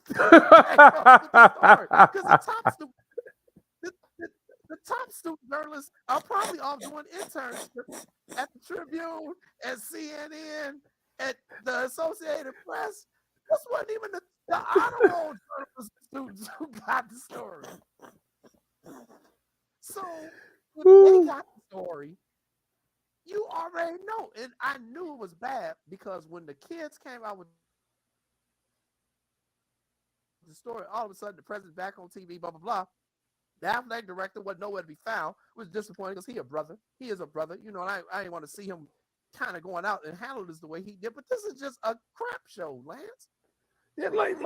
Because the top students, the, the, the top student journalists are probably off doing internships at the Tribune, at CNN, at the Associated Press. This wasn't even the honor roll journalist students who got the story. So if they got the story, you already know. And I knew it was bad because when the kids came out with the story, all of a sudden the president's back on TV, blah, blah, blah. The athletic director was nowhere to be found. It was disappointing because he is a brother, and I didn't want to see him kind of going out and handle this the way he did. But this is just a crap show, Lance. Yeah, like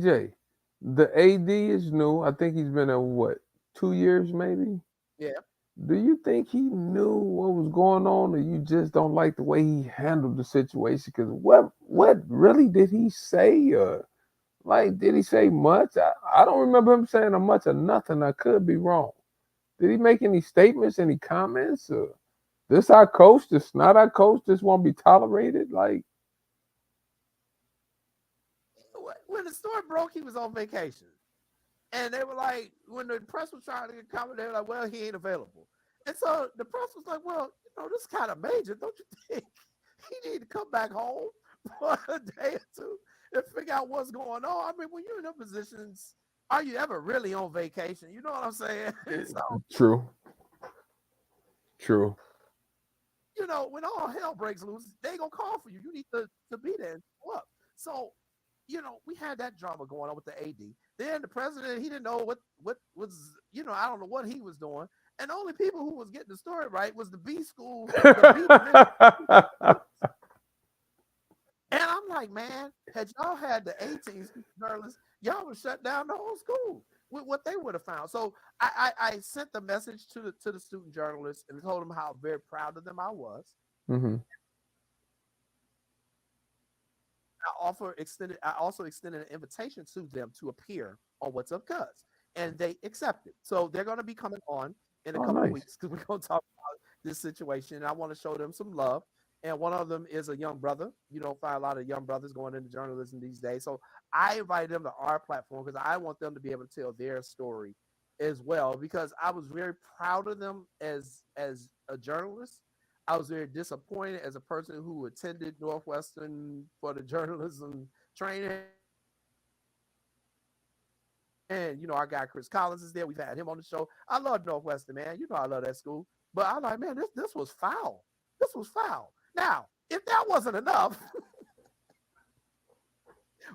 Jay. The AD is new. I think he's been there what, 2 years maybe? Yeah. Do you think he knew what was going on, or you just don't like the way he handled the situation? Because what really did he say? Like, did he say much? I don't remember him saying a much or nothing. I could be wrong. Did he make any statements, any comments? This our coach, this not our coach, this won't be tolerated? Like, When the story broke, he was on vacation. And they were like, when the press was trying to get comment, they were like, well, he ain't available. And so the press was like, well, this is kind of major. Don't you think he need to come back home for a day or two and figure out what's going on? I mean, when you're in them positions, are you ever really on vacation? You know what I'm saying? So, true. when all hell breaks loose, they gonna call for you. You need to be there and show up. So, we had that drama going on with the AD. Then the president, he didn't know what was, I don't know what he was doing. And the only people who was getting the story right was the B school, the B division. And I'm like, man, had y'all had the 18 journalists, y'all would shut down the whole school with what they would have found. So I sent the message to the student journalists and told them how very proud of them I was. Mm-hmm. I also extended an invitation to them to appear on What's Up Cuz, and they accepted. So they're going to be coming on in a couple of weeks because we're going to talk about this situation. And I want to show them some love. And one of them is a young brother. You don't find a lot of young brothers going into journalism these days. So I invited them to our platform because I want them to be able to tell their story as well, because I was very proud of them as a journalist. I was very disappointed as a person who attended Northwestern for the journalism training. And, our guy Chris Collins is there. We've had him on the show. I love Northwestern, man. I love that school. But I'm like, man, this was foul. This was foul. Now, if that wasn't enough,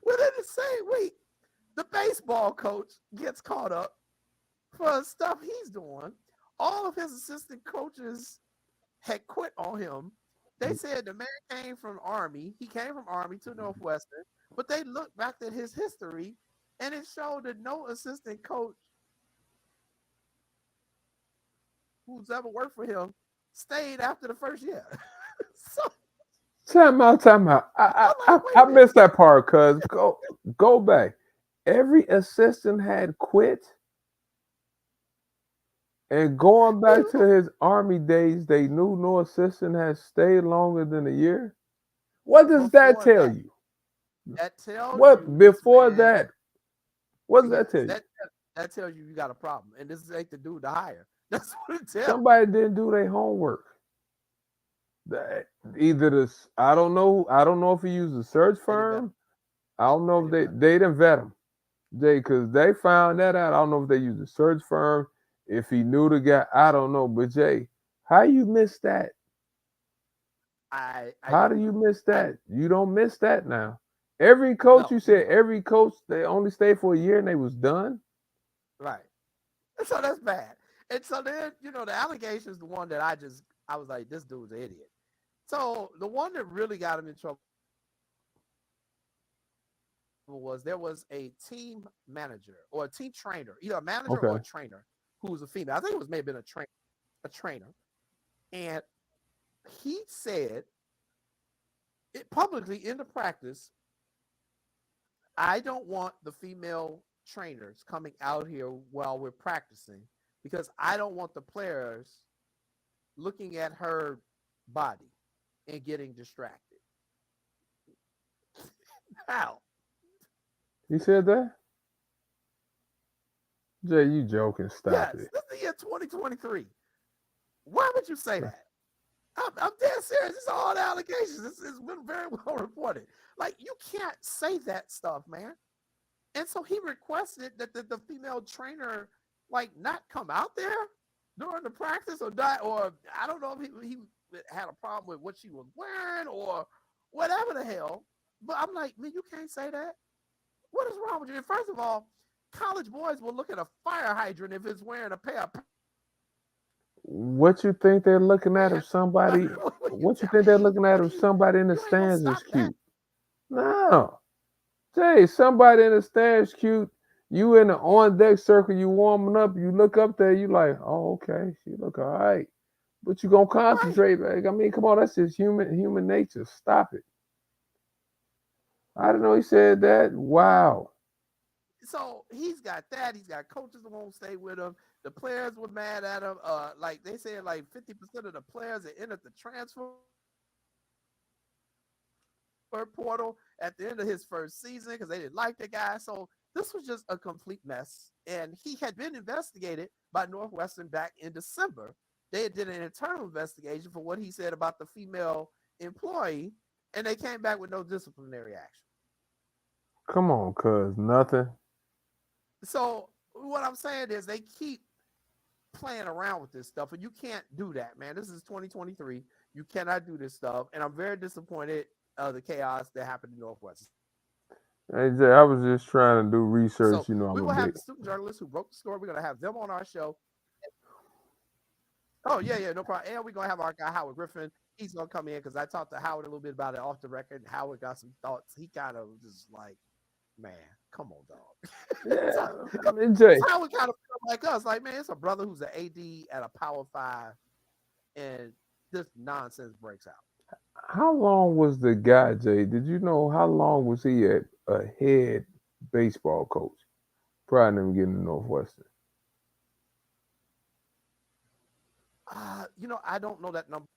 within the same week, the baseball coach gets caught up for stuff he's doing. All of his assistant coaches had quit on him. They said the man came from Army. He came from Army to Northwestern, but they looked back at his history, and it showed that no assistant coach who's ever worked for him stayed after the first year. Time out. I missed that part, cuz. Go back. Every assistant had quit. And going back to his Army days, they knew no assistant had stayed longer than a year. What does that tell you? That tells what you before that? What does that tell you? That tells you got a problem, and this ain't the dude to hire. That's what it tells. Somebody didn't do their homework. Either this, I don't know if he used a search firm. I don't know if they didn't vet him, Jay, because they found that out. I don't know if they used a search firm. If he knew the guy, I don't know. But Jay, how you miss that? How do you miss that? You don't miss that now. Every coach, you said every coach, they only stayed for a year and they was done. Right. And so that's bad. And so then, the allegation is the one that I was like, this dude's an idiot. So the one that really got him in trouble was there was a team manager or a team trainer, either a manager or Okay. a trainer who was a female. I think it was maybe been a trainer, and he said it publicly in the practice. I don't want the female trainers coming out here while we're practicing because I don't want the players looking at her body and getting distracted. How? He said that? Jay, you joking. Stop Yes, it. this is the year 2023. Why would you say that? I'm dead serious. It's all the allegations. It's been very well reported. Like, you can't say that stuff, man. And so he requested that the female trainer, like, not come out there during the practice or not, or I don't know if he had a problem with what she was wearing or whatever the hell. But I'm like, man, you can't say that. What is wrong with you? And first of all, college boys will look at a fire hydrant if it's wearing a pair of What you think they're looking at if pants. somebody? What What you think they're looking at if somebody in the you ain't gonna stands is stop that. cute? No, Jay, somebody in the stands cute. You in the on deck circle, you warming up. You look up there, you like, oh, okay, she look all right. But you gonna Right. concentrate, man. I mean, come on, that's just human nature. Stop it. I didn't know he said that. Wow. So he's got that. He's got coaches that won't stay with him. The players were mad at him. Like they said, like 50% of the players that entered the transfer portal at the end of his first season because they didn't like the guy. So this was just a complete mess. And he had been investigated by Northwestern back in December. They did an internal investigation for what he said about the female employee, and they came back with no disciplinary action. Come on, cuz nothing. So what I'm saying is they keep playing around with this stuff, and you can't do that, man. This is 2023. You cannot do this stuff, and I'm very disappointed of the chaos that happened in Northwestern. Hey Jay, I was just trying to do research. So You know, we I'm will a have big. the student journalists who broke the story. We're gonna have them on our show. Oh yeah, no problem. And we're gonna have our guy Howard Griffin. He's gonna come in because I talked to Howard a little bit about it off the record. And Howard got some thoughts. He kind of just like, man, come on, dog. Yeah, I So, mean, Jay, Howard kind of felt like us, like, man, it's a brother who's an AD at a Power 5, and this nonsense breaks out. how long was the guy, Jay? Did you know how long was he a head baseball coach prior to him getting to Northwestern? I don't know that number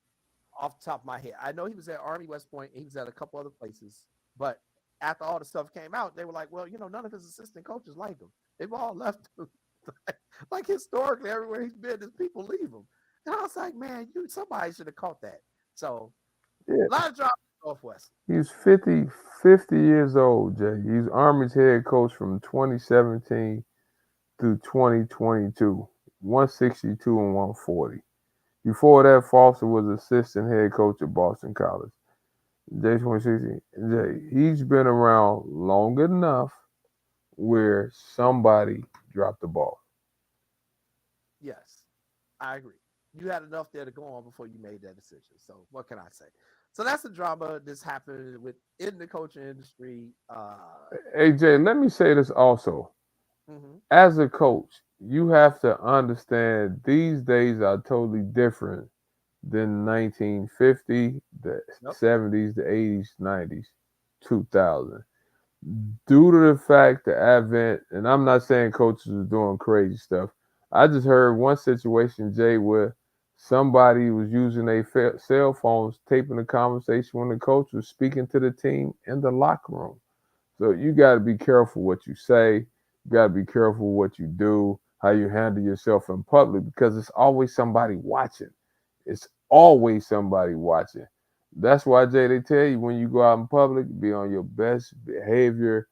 off the top of my head. I know he was at Army West Point. He was at a couple other places, but after all the stuff came out, they were like, well, none of his assistant coaches like him. They've all left him. Like historically, everywhere he's been, his people leave him. And I was like, man, somebody should have caught that. So Yeah, a lot of drama in Northwest. he's 50 years old, Jay. He's Army's head coach from 2017 through 2022, 162 and 140. Before that, Foster was assistant head coach at Boston College. Jay 2016, Jay, he's been around long enough where somebody dropped the ball. Yes, I agree. You had enough there to go on before you made that decision. So what can I say? So that's the drama that's happened within the coaching industry. Hey, Jay, let me say this also. Mhm. As a coach, you have to understand these days are totally different than 1950, the Yep. 70s, the 80s, 90s, 2000. Due to the fact the advent, and I'm not saying coaches are doing crazy stuff. I just heard one situation, Jay, where somebody was using their cell phones, taping a conversation when the coach was speaking to the team in the locker room. So you got to be careful what you say. You got to be careful what you do, how you handle yourself in public, because it's always somebody watching. It's always somebody watching. That's why, Jay, they tell you when you go out in public, be on your best behavior.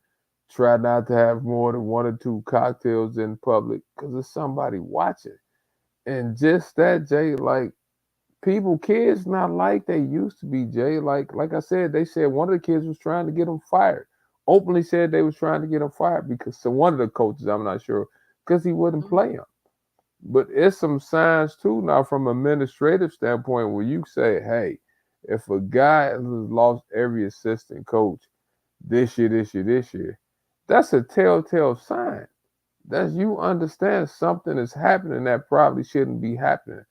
Try not to have more than one or two cocktails in public because there's somebody watching. And just that, Jay, like kids not like they used to be, Jay. Like I said, they said one of the kids was trying to get him fired. Openly said they was trying to get him fired because so one of the coaches, I'm not sure, because he wouldn't Mhm. play him. But it's some signs too now from an administrative standpoint where you say, hey, if a guy has lost every assistant coach this year, That's a telltale sign. That's you understand something is happening that probably shouldn't be happening.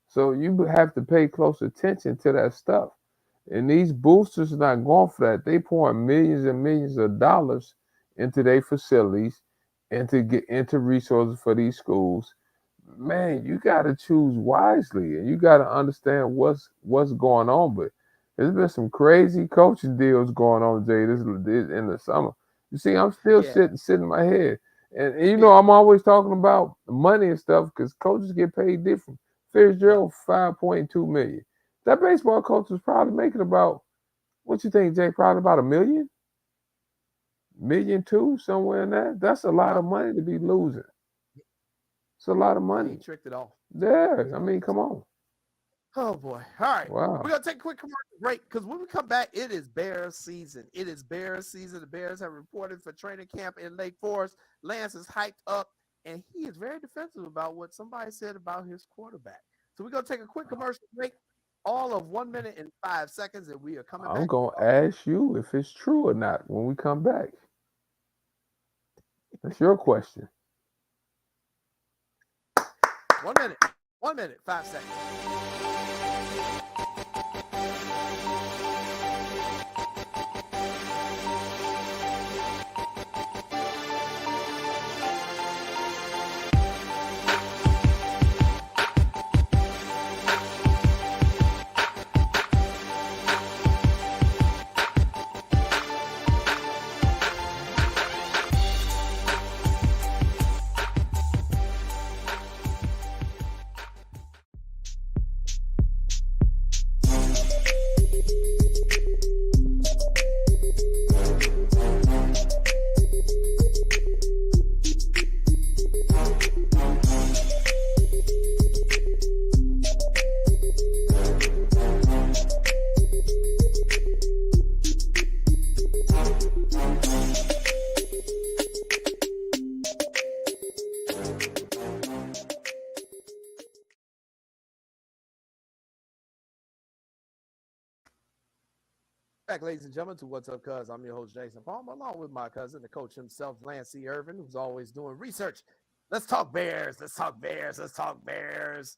So you have to pay close attention to that stuff. And these boosters are not going for that. They pouring millions and millions of dollars into their facilities and to get into resources for these schools. Man, you got to choose wisely, and you got to understand what's going on. But there's been some crazy coaching deals going on, Jay. This in the summer. You see, I'm still Yeah. sitting in my head, and you know I'm always talking about money and stuff because coaches get paid different. Fitzgerald 5.2 million. That baseball coach was probably making about what you think, Jay? Probably about a million, million two, somewhere in that. That's a lot of money to be losing. It's a lot of He money. tricked it all. Yeah, I mean, come on. Oh boy. All right. Wow. We're gonna take a quick commercial break because when we come back, it is Bears season. It is Bears season. The Bears have reported for training camp in Lake Forest. Lance is hyped up, and he is very defensive about what somebody said about his quarterback. So we're gonna take a quick commercial break, all of 1 minute and 5 seconds, and we are coming I'm back. gonna ask you if it's true or not when we come back. That's your question. 1 minute. 1 minute, 5 seconds. Back, ladies and gentlemen, to What's Up, Cuz. I'm your host, Jason Palmer, along with my cousin, the coach himself, Lance Irvin, who's always doing research. Let's talk Bears. Let's talk Bears. Let's talk Bears.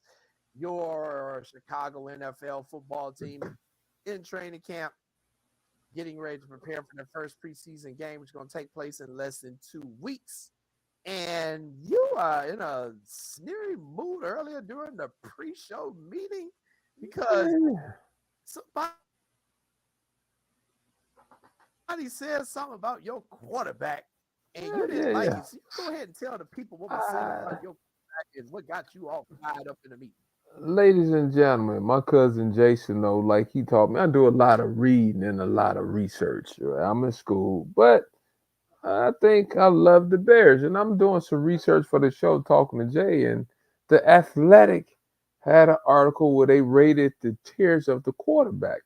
Your Chicago NFL football team in training camp, getting ready to prepare for their first preseason game, which is going to take place in less than 2 weeks. And you are in a sneery mood earlier during the pre-show meeting because somebody said something about your quarterback and you didn't like it. So you go ahead and tell the people what was said about your quarterback and what got you all fired up in the meeting. Ladies and gentlemen, my cousin Jason, though, like he taught me, I do a lot of reading and a lot of research. Right? I'm in school, but I think I love the Bears, and I'm doing some research for the show, talking to Jay, and the Athletic had an article where they rated the tiers of the quarterback.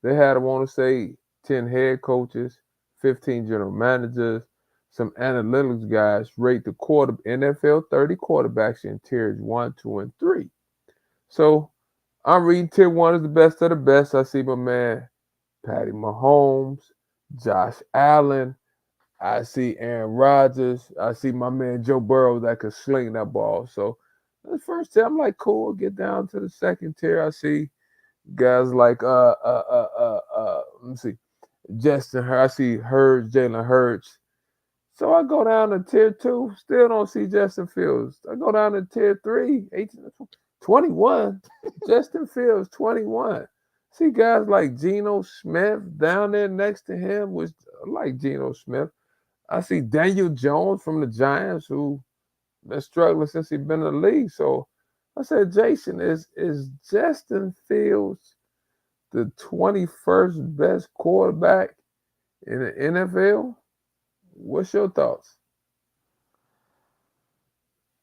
They had, I want to say, 10 head coaches, 15 general managers, some analytics guys rate the NFL 30 quarterbacks in tiers 1, 2, and 3. So I'm reading tier 1 is the best of the best. I see my man Patty Mahomes, Josh Allen. I see Aaron Rodgers. I see my man Joe Burrow that could sling that ball. So the first tier, I'm like, cool. Get down to the second tier. I see guys like let me see, Justin. I see Jalen Hurts. So I go down to tier 2. Still don't see Justin Fields. I go down to tier 3, 18, 21. Justin Fields, 21. See guys like Geno Smith down there next to him, which I like Geno Smith. I see Daniel Jones from the Giants, who been struggling since he's been in the league. So I said, Jason, is Justin Fields the 21st best quarterback in the NFL? What's your thoughts?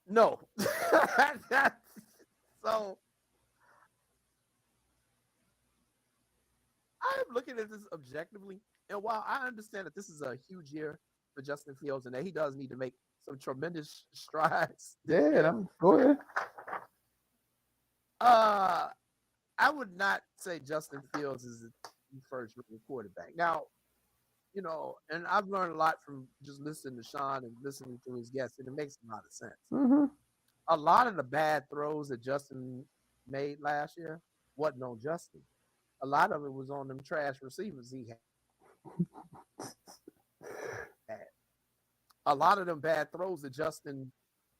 No. So I'm looking at this objectively, and while I understand that this is a huge year for Justin Fields and that he does need to make some tremendous strides. Go ahead. I would not say Justin Fields is the first rookie quarterback. Now, and I've learned a lot from just listening to Sean and listening to his guests, and it makes a lot of sense. Mm-hmm. A lot of the bad throws that Justin made last year wasn't on Justin. A lot of it was on them trash receivers he had. A lot of them bad throws that Justin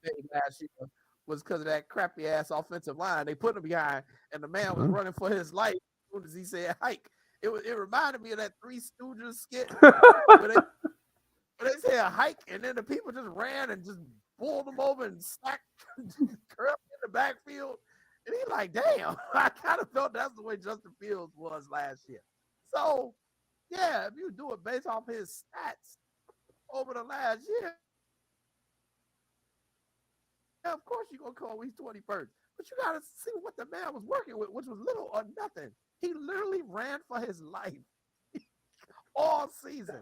made last year was because of that crappy ass offensive line. They put him behind, and the man was running for his life as soon as he said hike. It reminded me of that Three Stooges skit where they said hike, and then the people just ran and just pulled them over and stacked Kirk in the backfield. And he's like, damn, I kind of felt that's the way Justin Fields was last year. So, yeah, if you do it based off his stats over the last year, of course you're going to call he's 21st. But you got to see what the man was working with, which was little or nothing. He literally ran for his life all season.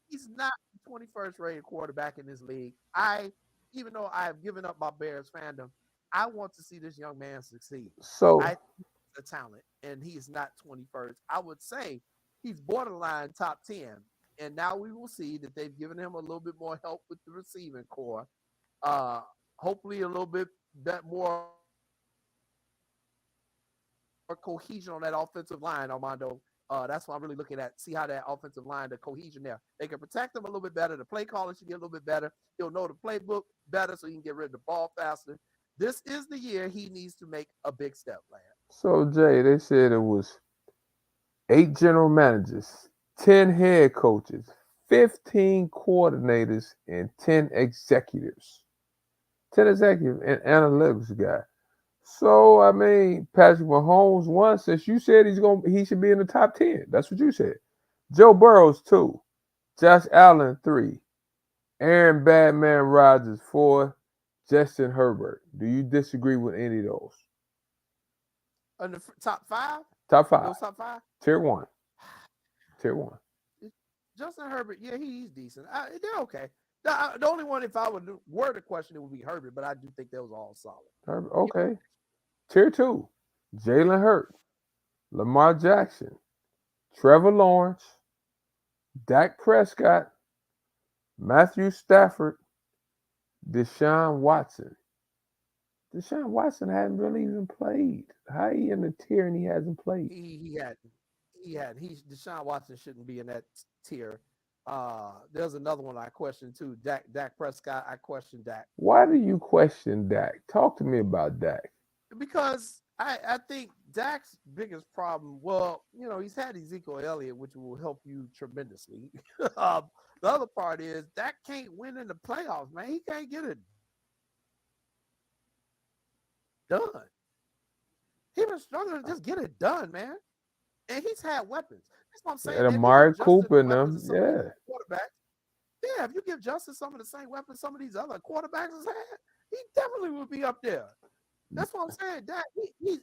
He's not the 21st rated quarterback in this league. Even though I have given up my Bears fandom, I want to see this young man succeed. So I think he's a talent, and he's not 21st. I would say he's borderline top 10. And now we will see that they've given him a little bit more help with the receiving core. Hopefully a little bit more cohesion on that offensive line, Armando. That's what I'm really looking at. See how that offensive line, the cohesion there. They can protect him a little bit better. The play caller should get a little bit better. He'll know the playbook better so he can get rid of the ball faster. This is the year he needs to make a big step, Larry. So Jay, they said it was 8 general managers, 10 head coaches, 15 coordinators, and 10 executives. 10 executives and analytics guy. So I mean, Patrick Mahomes won since you said he should be in the top 10. That's what you said. Joe Burrows 2, Josh Allen 3, Aaron Badman Rodgers 4, Justin Herbert. Do you disagree with any of those? In the top 5? Top 5. Those top 5? Tier 1. Tier 1. Justin Herbert, yeah, he's decent. They're okay. The only one, if I were to question, it would be Herbert, but I do think they was all solid. Herbert, okay. Tier 2, Jalen Hurts, Lamar Jackson, Trevor Lawrence, Dak Prescott, Matthew Stafford, Deshaun Watson. Deshaun Watson hadn't really even played. How he in the tier and he hasn't played? He had. Deshaun Watson shouldn't be in that tier. There's another one I question too. Dak Prescott. I question Dak. Why do you question Dak? Talk to me about Dak. Because I think Dak's biggest problem, well, he's had Ezekiel Elliott, which will help you tremendously. The other part is Dak can't win in the playoffs, man. He can't get it done. He was struggling to just get it done, man. And he's had weapons. That's what I'm saying. And Amari Cooper and them, yeah. Quarterbacks. Yeah, if you give Justin some of the same weapons some of these other quarterbacks has had, he definitely would be up there. That's what I'm saying. Dak,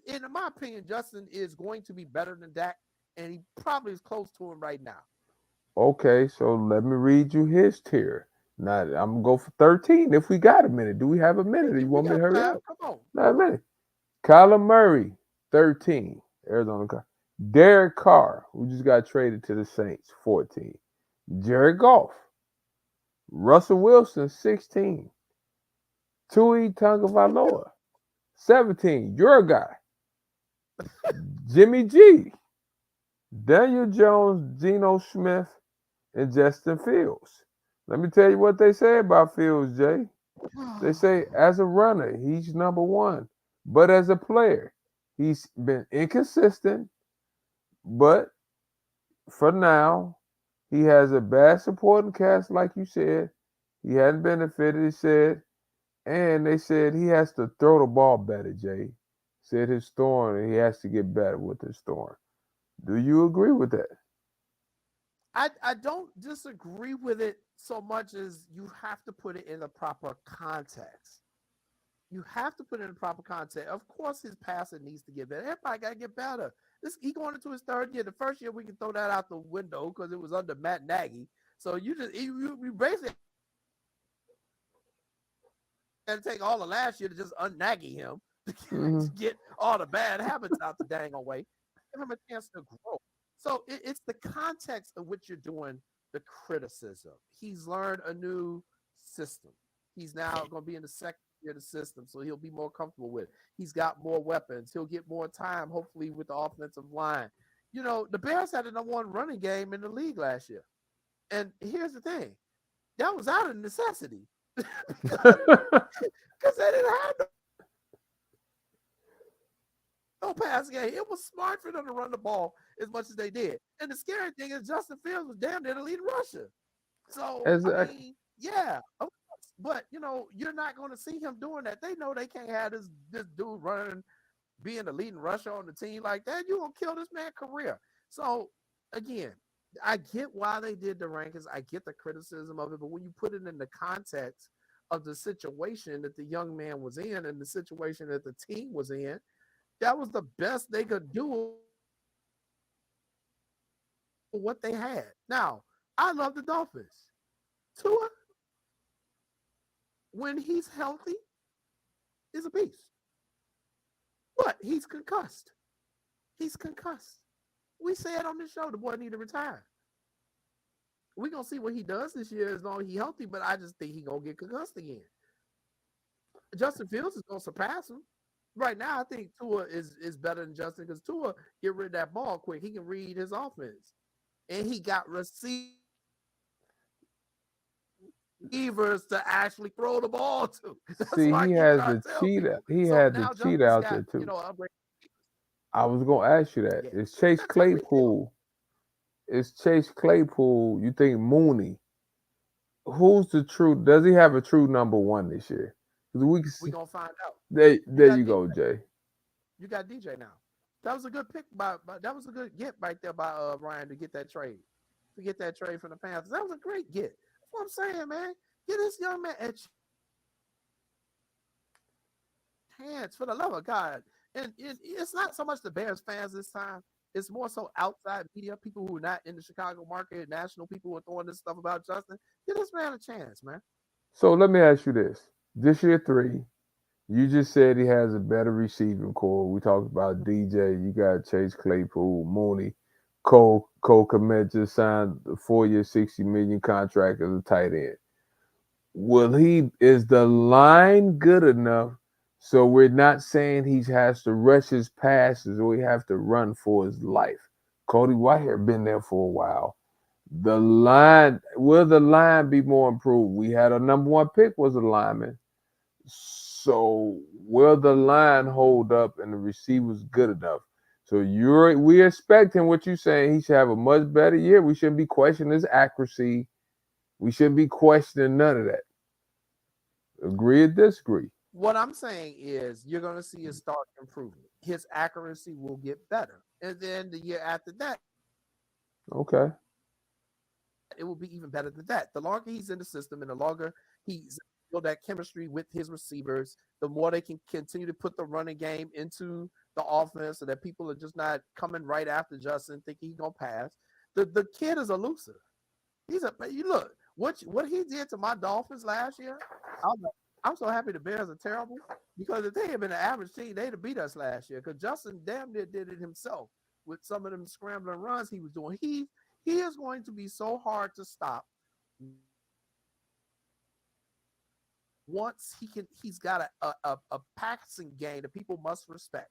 in my opinion, Justin is going to be better than Dak, and he probably is close to him right now. Okay, so let me read you his tier. Now, I'm going to go for 13 if we got a minute. Do we have a minute? Or you want me to hurry up? Come on. Not a minute. Kyler Murray, 13. Arizona. Derek Carr, who just got traded to the Saints, 14. Jared Goff. Russell Wilson, 16. Tua Tagovailoa, 17. Your guy. Jimmy G. Daniel Jones, Geno Smith, and Justin Fields. Let me tell you what they say about Fields, Jay. They say as a runner, he's number 1. But as a player, he's been inconsistent. But for now, he has a bad supporting cast, like you said. He hadn't benefited, he said. And they said he has to throw the ball better, Jay. Said his throwing, he has to get better with his throwing. Do you agree with that? I don't disagree with it so much as you have to put it in the proper context. You have to put it in the proper context. Of course, his passing needs to get better. Everybody got to get better. He going into his 3rd year. The first year we can throw that out the window because it was under Matt Nagy. So you basically had to take all of last year to just un-Nagy him to get all the bad habits out the dang away. Give him a chance to grow. So it's the context of what you're doing the criticism. He's learned a new system. He's now going to be in the second year of the system, so he'll be more comfortable with it. He's got more weapons. He'll get more time, hopefully, with the offensive line. You know, the Bears had the number one running game in the league last year. And here's the thing, that was out of necessity because they didn't have no pass game. It was smart for them to run the ball as much as they did. And the scary thing is Justin Fields was damn near the leading rusher. So, I mean, yeah, of course. But, you know, you're not going to see him doing that. They know they can't have this dude running, being the leading rusher on the team like that. You're going to kill this man's career. So, again, I get why they did the rankings. I get the criticism of it. But when you put it in the context of the situation that the young man was in and the situation that the team was in, that was the best they could do what they had. Now, I love the Dolphins. Tua, when he's healthy, is a beast. But he's concussed. He's concussed. We said on this show the boy need to retire. We're going to see what he does this year as long as he's healthy, but I just think he's going to get concussed again. Justin Fields is going to surpass him. Right now, I think Tua is better than Justin because Tua get rid of that ball quick. He can read his offense. And he got receivers to actually throw the ball to. That's See, why he I has try the to tell cheat. people. He So had the now cheat Justin's out got, there too. upgrade. I was gonna ask you that. Yeah. Is Chase That's Tyreek Hill. Claypool? Is Chase Claypool? You think Mooney? Who's the true? Does he have a true number one this year? Because we can We're see. going to find out. There got you DJ. go, Jay. You got DJ now. That was a good pick that was a good get right there by Ryan to get that trade. To get that trade from the Panthers. That was a great get. That's what I'm saying, man. Get this young man a chance for the love of God. And it's not so much the Bears fans this time. It's more so outside media, people who are not in the Chicago market, national people who are throwing this stuff about Justin. Give this man a chance, man. So let me ask you this: this year 3, you just said he has a better receiving core. We talked about DJ. You got Chase Claypool, Mooney, Cole Kmet just signed a 4-year, $60 million contract as a tight end. Is the line good enough so we're not saying he has to rush his passes or he have to run for his life? Cody Whitehair been there for a while. Will the line be more improved? We had a number one pick was a lineman. So will the line hold up and the receivers good enough? So we expecting what you're saying. He should have a much better year. We shouldn't be questioning his accuracy. We shouldn't be questioning none of that. Agree or disagree? What I'm saying is you're going to see a stark improvement. His accuracy will get better. And then the year after that, Okay. it will be even better than that. The longer he's in the system and the longer he's build that chemistry with his receivers, the more they can continue to put the running game into the offense so that people are just not coming right after Justin thinking he's going to pass. The kid is elusive. You look, what he did to my Dolphins last year, I'm so happy the Bears are terrible because if they had been an average team, they'd have beat us last year because Justin damn near did it himself with some of them scrambling runs he was doing. He is going to be so hard to stop once he's got a passing game that people must respect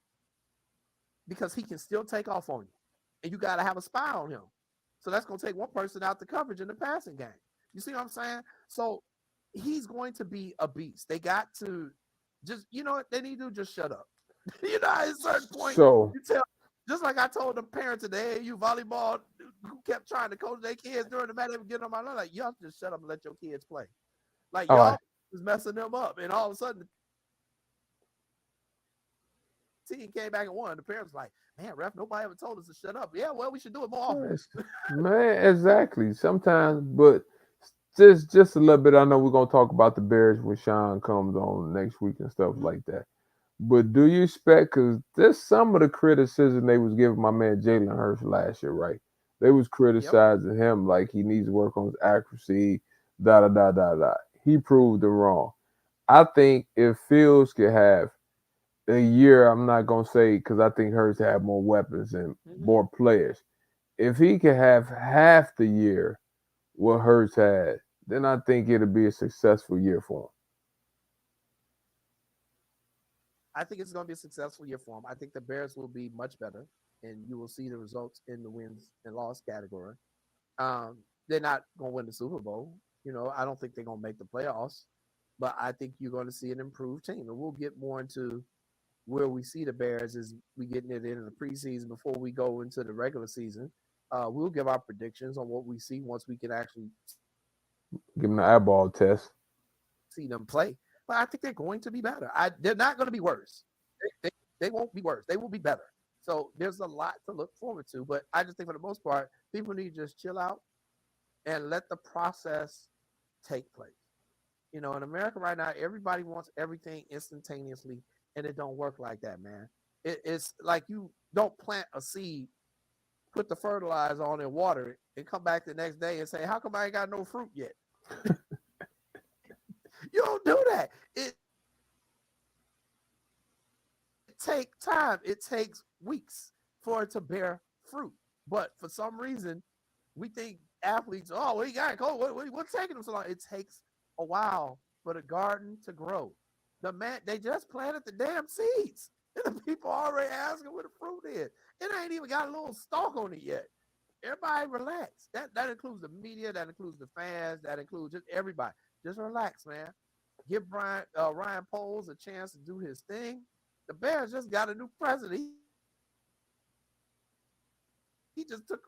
because he can still take off on you. And you got to have a spy on him. So that's going to take one person out the coverage in the passing game. You see what I'm saying? So he's going to be a beast. They got to just, you know what they need to do? Just shut up. You know, at a certain point, you tell, just like I told the parents at the AAU volleyball who kept trying to coach their kids during the match, they were getting on my line, like, y'all just shut up and let your kids play. Like, y'all was messing them up. And all of a sudden, the team came back and won. The parents were like, man, ref, nobody ever told us to shut up. Yeah, well, we should do it more often. Man, exactly. Sometimes, but just a little bit. I know we're gonna talk about the Bears when Sean comes on next week and stuff like that. But do you expect? Because there's some of the criticism they was giving my man Jalen Hurts last year, right? They was criticizing him like he needs to work on his accuracy. Da da da da da. He proved them wrong. I think if Fields could have a year, I'm not gonna say because I think Hurts have more weapons and more players. If he could have half the year what Hurts had, then I think it'll be a successful year for him. I think it's going to be a successful year for them. I think the Bears will be much better, and you will see the results in the wins and loss category. They're not going to win the Super Bowl. I don't think they're going to make the playoffs, but I think you're going to see an improved team. And we'll get more into where we see the Bears as we get near the end of the preseason before we go into the regular season. We'll give our predictions on what we see once we can actually Give him the eyeball test. see them play. But I think they're going to be better. They're not going to be worse. They won't be worse. They will be better. So there's a lot to look forward to. But I just think for the most part, people need to just chill out and let the process take place. In America right now, everybody wants everything instantaneously, and it don't work like that, man. It's like you don't plant a seed, put the fertilizer on and water it, and come back the next day and say, how come I ain't got no fruit yet? You don't do that. It takes time. It takes weeks for it to bear fruit. But for some reason, we think athletes, oh, we got go. What's taking them so long? It takes a while for the garden to grow. They just planted the damn seeds. And the people already asking where the fruit is. It ain't even got a little stalk on it yet. Everybody relax. That includes the media, that includes the fans, that includes just everybody. Just relax, man. Give Ryan Poles a chance to do his thing. The Bears just got a new president. He just took,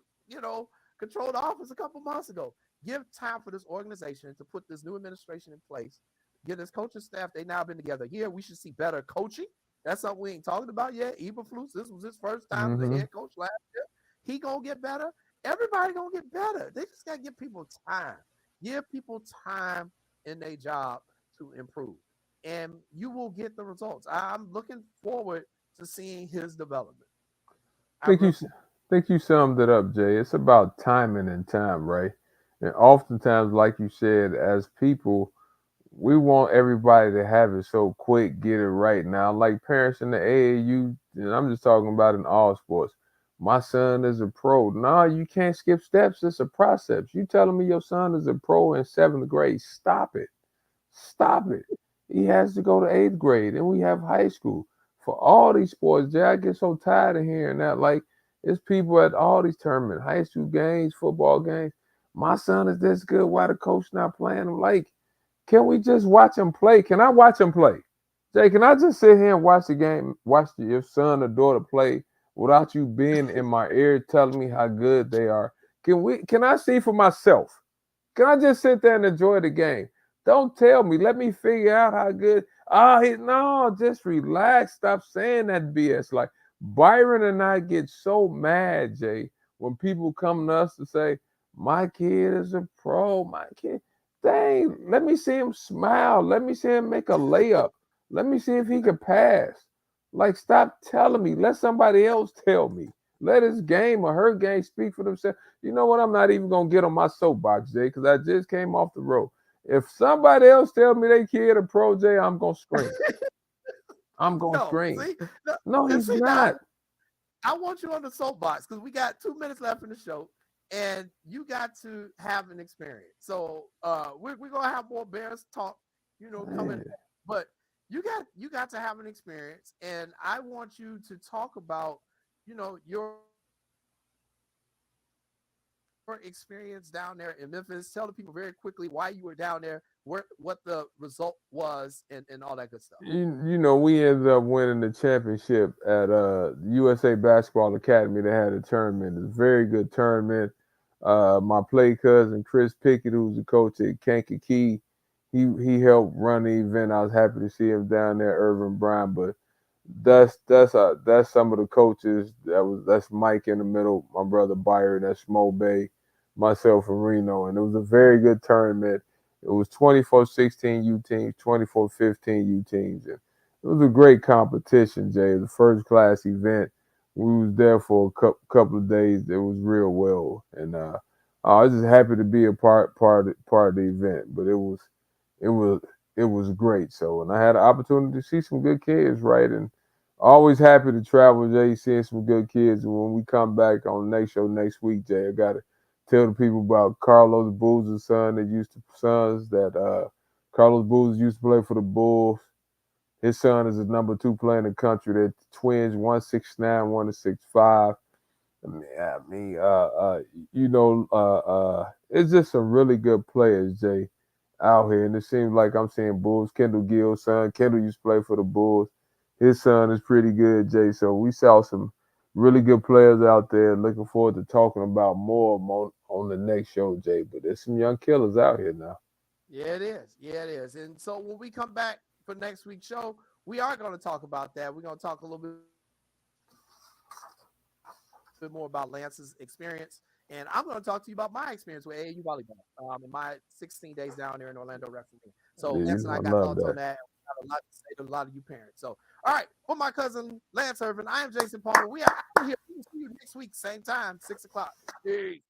control of the office a couple months ago. Give time for this organization to put this new administration in place. Get this coaching staff. They now been together. Yeah, we should see better coaching. That's something we ain't talking about yet. Eberflus, this was his first time as a head coach last year. He gonna get better. Everybody gonna get better. They just gotta give people time. Give people time in their job to improve, and you will get the results. I'm looking forward to seeing his development. Think you summed it up, Jay. It's about timing and time, right? And oftentimes, like you said, as people, we want everybody to have it so quick, get it right now. Like parents in the AAU, and I'm just talking about in all sports. My son is a pro. No, you can't skip steps. It's a process. You telling me your son is a pro in 7th grade? Stop it. Stop it. He has to go to 8th grade, and we have high school. For all these sports, Jay, I get so tired of hearing that. Like, it's people at all these tournaments, high school games, football games. My son is this good. Why the coach not playing him? Like, can we just watch him play? Can I watch him play? Jay, can I just sit here and watch the game, watch your son or daughter play without you being in my ear telling me how good they are? Can I see for myself? Can I just sit there and enjoy the game? Don't tell me. Let me figure out how good. No, just relax. Stop saying that BS. Like Byron and I get so mad, Jay, when people come to us to say, my kid is a pro, my kid. Dang, let me see him smile. Let me see him make a layup. Let me see if he can pass. Like, stop telling me. Let somebody else tell me. Let his game or her game speak for themselves. You know what? I'm not even going to get on my soapbox, Jay, because I just came off the road. If somebody else tell me they kid a pro, Jay, I'm going to scream. I'm going to scream. See? No, he's not. I want you on the soapbox because we got 2 minutes left in the show. And you got to have an experience. So we're gonna have more Bears talk, coming. But you got to have an experience, and I want you to talk about, your experience down there in Memphis. Tell the people very quickly why you were down there, what the result was, and all that good stuff. We ended up winning the championship at USA Basketball Academy. They had a tournament. It's a very good tournament. My play cousin Chris Pickett, who's the coach at Kankakee, he helped run the event. I was happy to see him down there, Irvin Brown. But that's some of the coaches. That's Mike in the middle, my brother Byron, that's Mo Bay, myself and Reno, and it was a very good tournament. It was 24-16 U teams, 24-15 U teams, and it was a great competition. Jay, the first class event. We was there for a couple of days. It was real well, and I was just happy to be a part of the event. But it was great. So, and I had an opportunity to see some good kids, right? And always happy to travel, Jay, seeing some good kids. And when we come back on the next show next week, Jay, I got to tell the people about Carlos Boozer's son that Carlos Boozer used to play for the Bulls. His son is the number 2 player in the country. They're twins, 169, 165. It's just some really good players, Jay, out here. And it seems like I'm seeing Bulls. Kendall Gill's son. Kendall used to play for the Bulls. His son is pretty good, Jay. So we saw some really good players out there. Looking forward to talking about more on the next show, Jay. But there's some young killers out here now. Yeah, it is. Yeah, it is. And so when we come back for next week's show, we are going to talk about that. We're going to talk a little bit more about Lance's experience. And I'm going to talk to you about my experience with AAU volleyball in my 16 days down there in Orlando refereeing. So Lance and I got thoughts on that. We got a lot to say to a lot of you parents. So, all right, for my cousin Lance Irvin, I am Jason Palmer. We are out here. We'll see you next week, same time, 6 o'clock. Peace.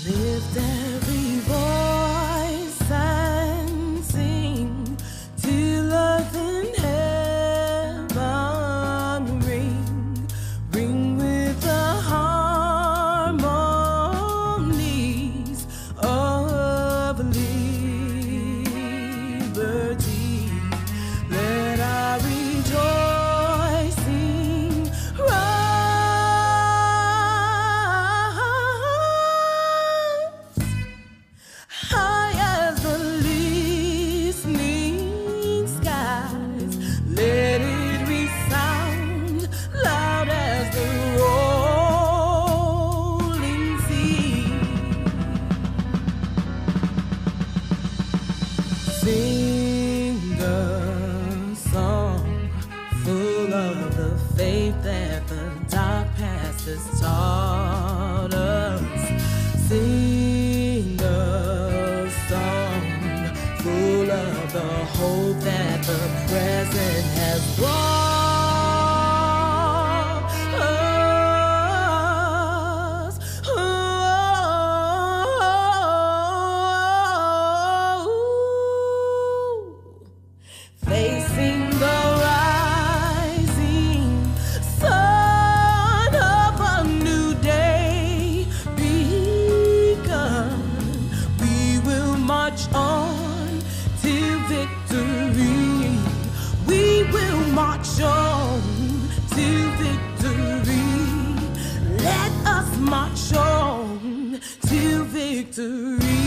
Lift every voice and sing till earth and heaven ring with the harmonies of liberty. Let our rejoicing rise. High as the listening skies, let it resound loud as the rolling sea. Sing a song full of the faith that the dark past has taught us. Sing a song full of the hope that the present has brought us. Facing the rising sun of a new day begun. We will march on to victory. We will march on to victory. Let us march on to victory.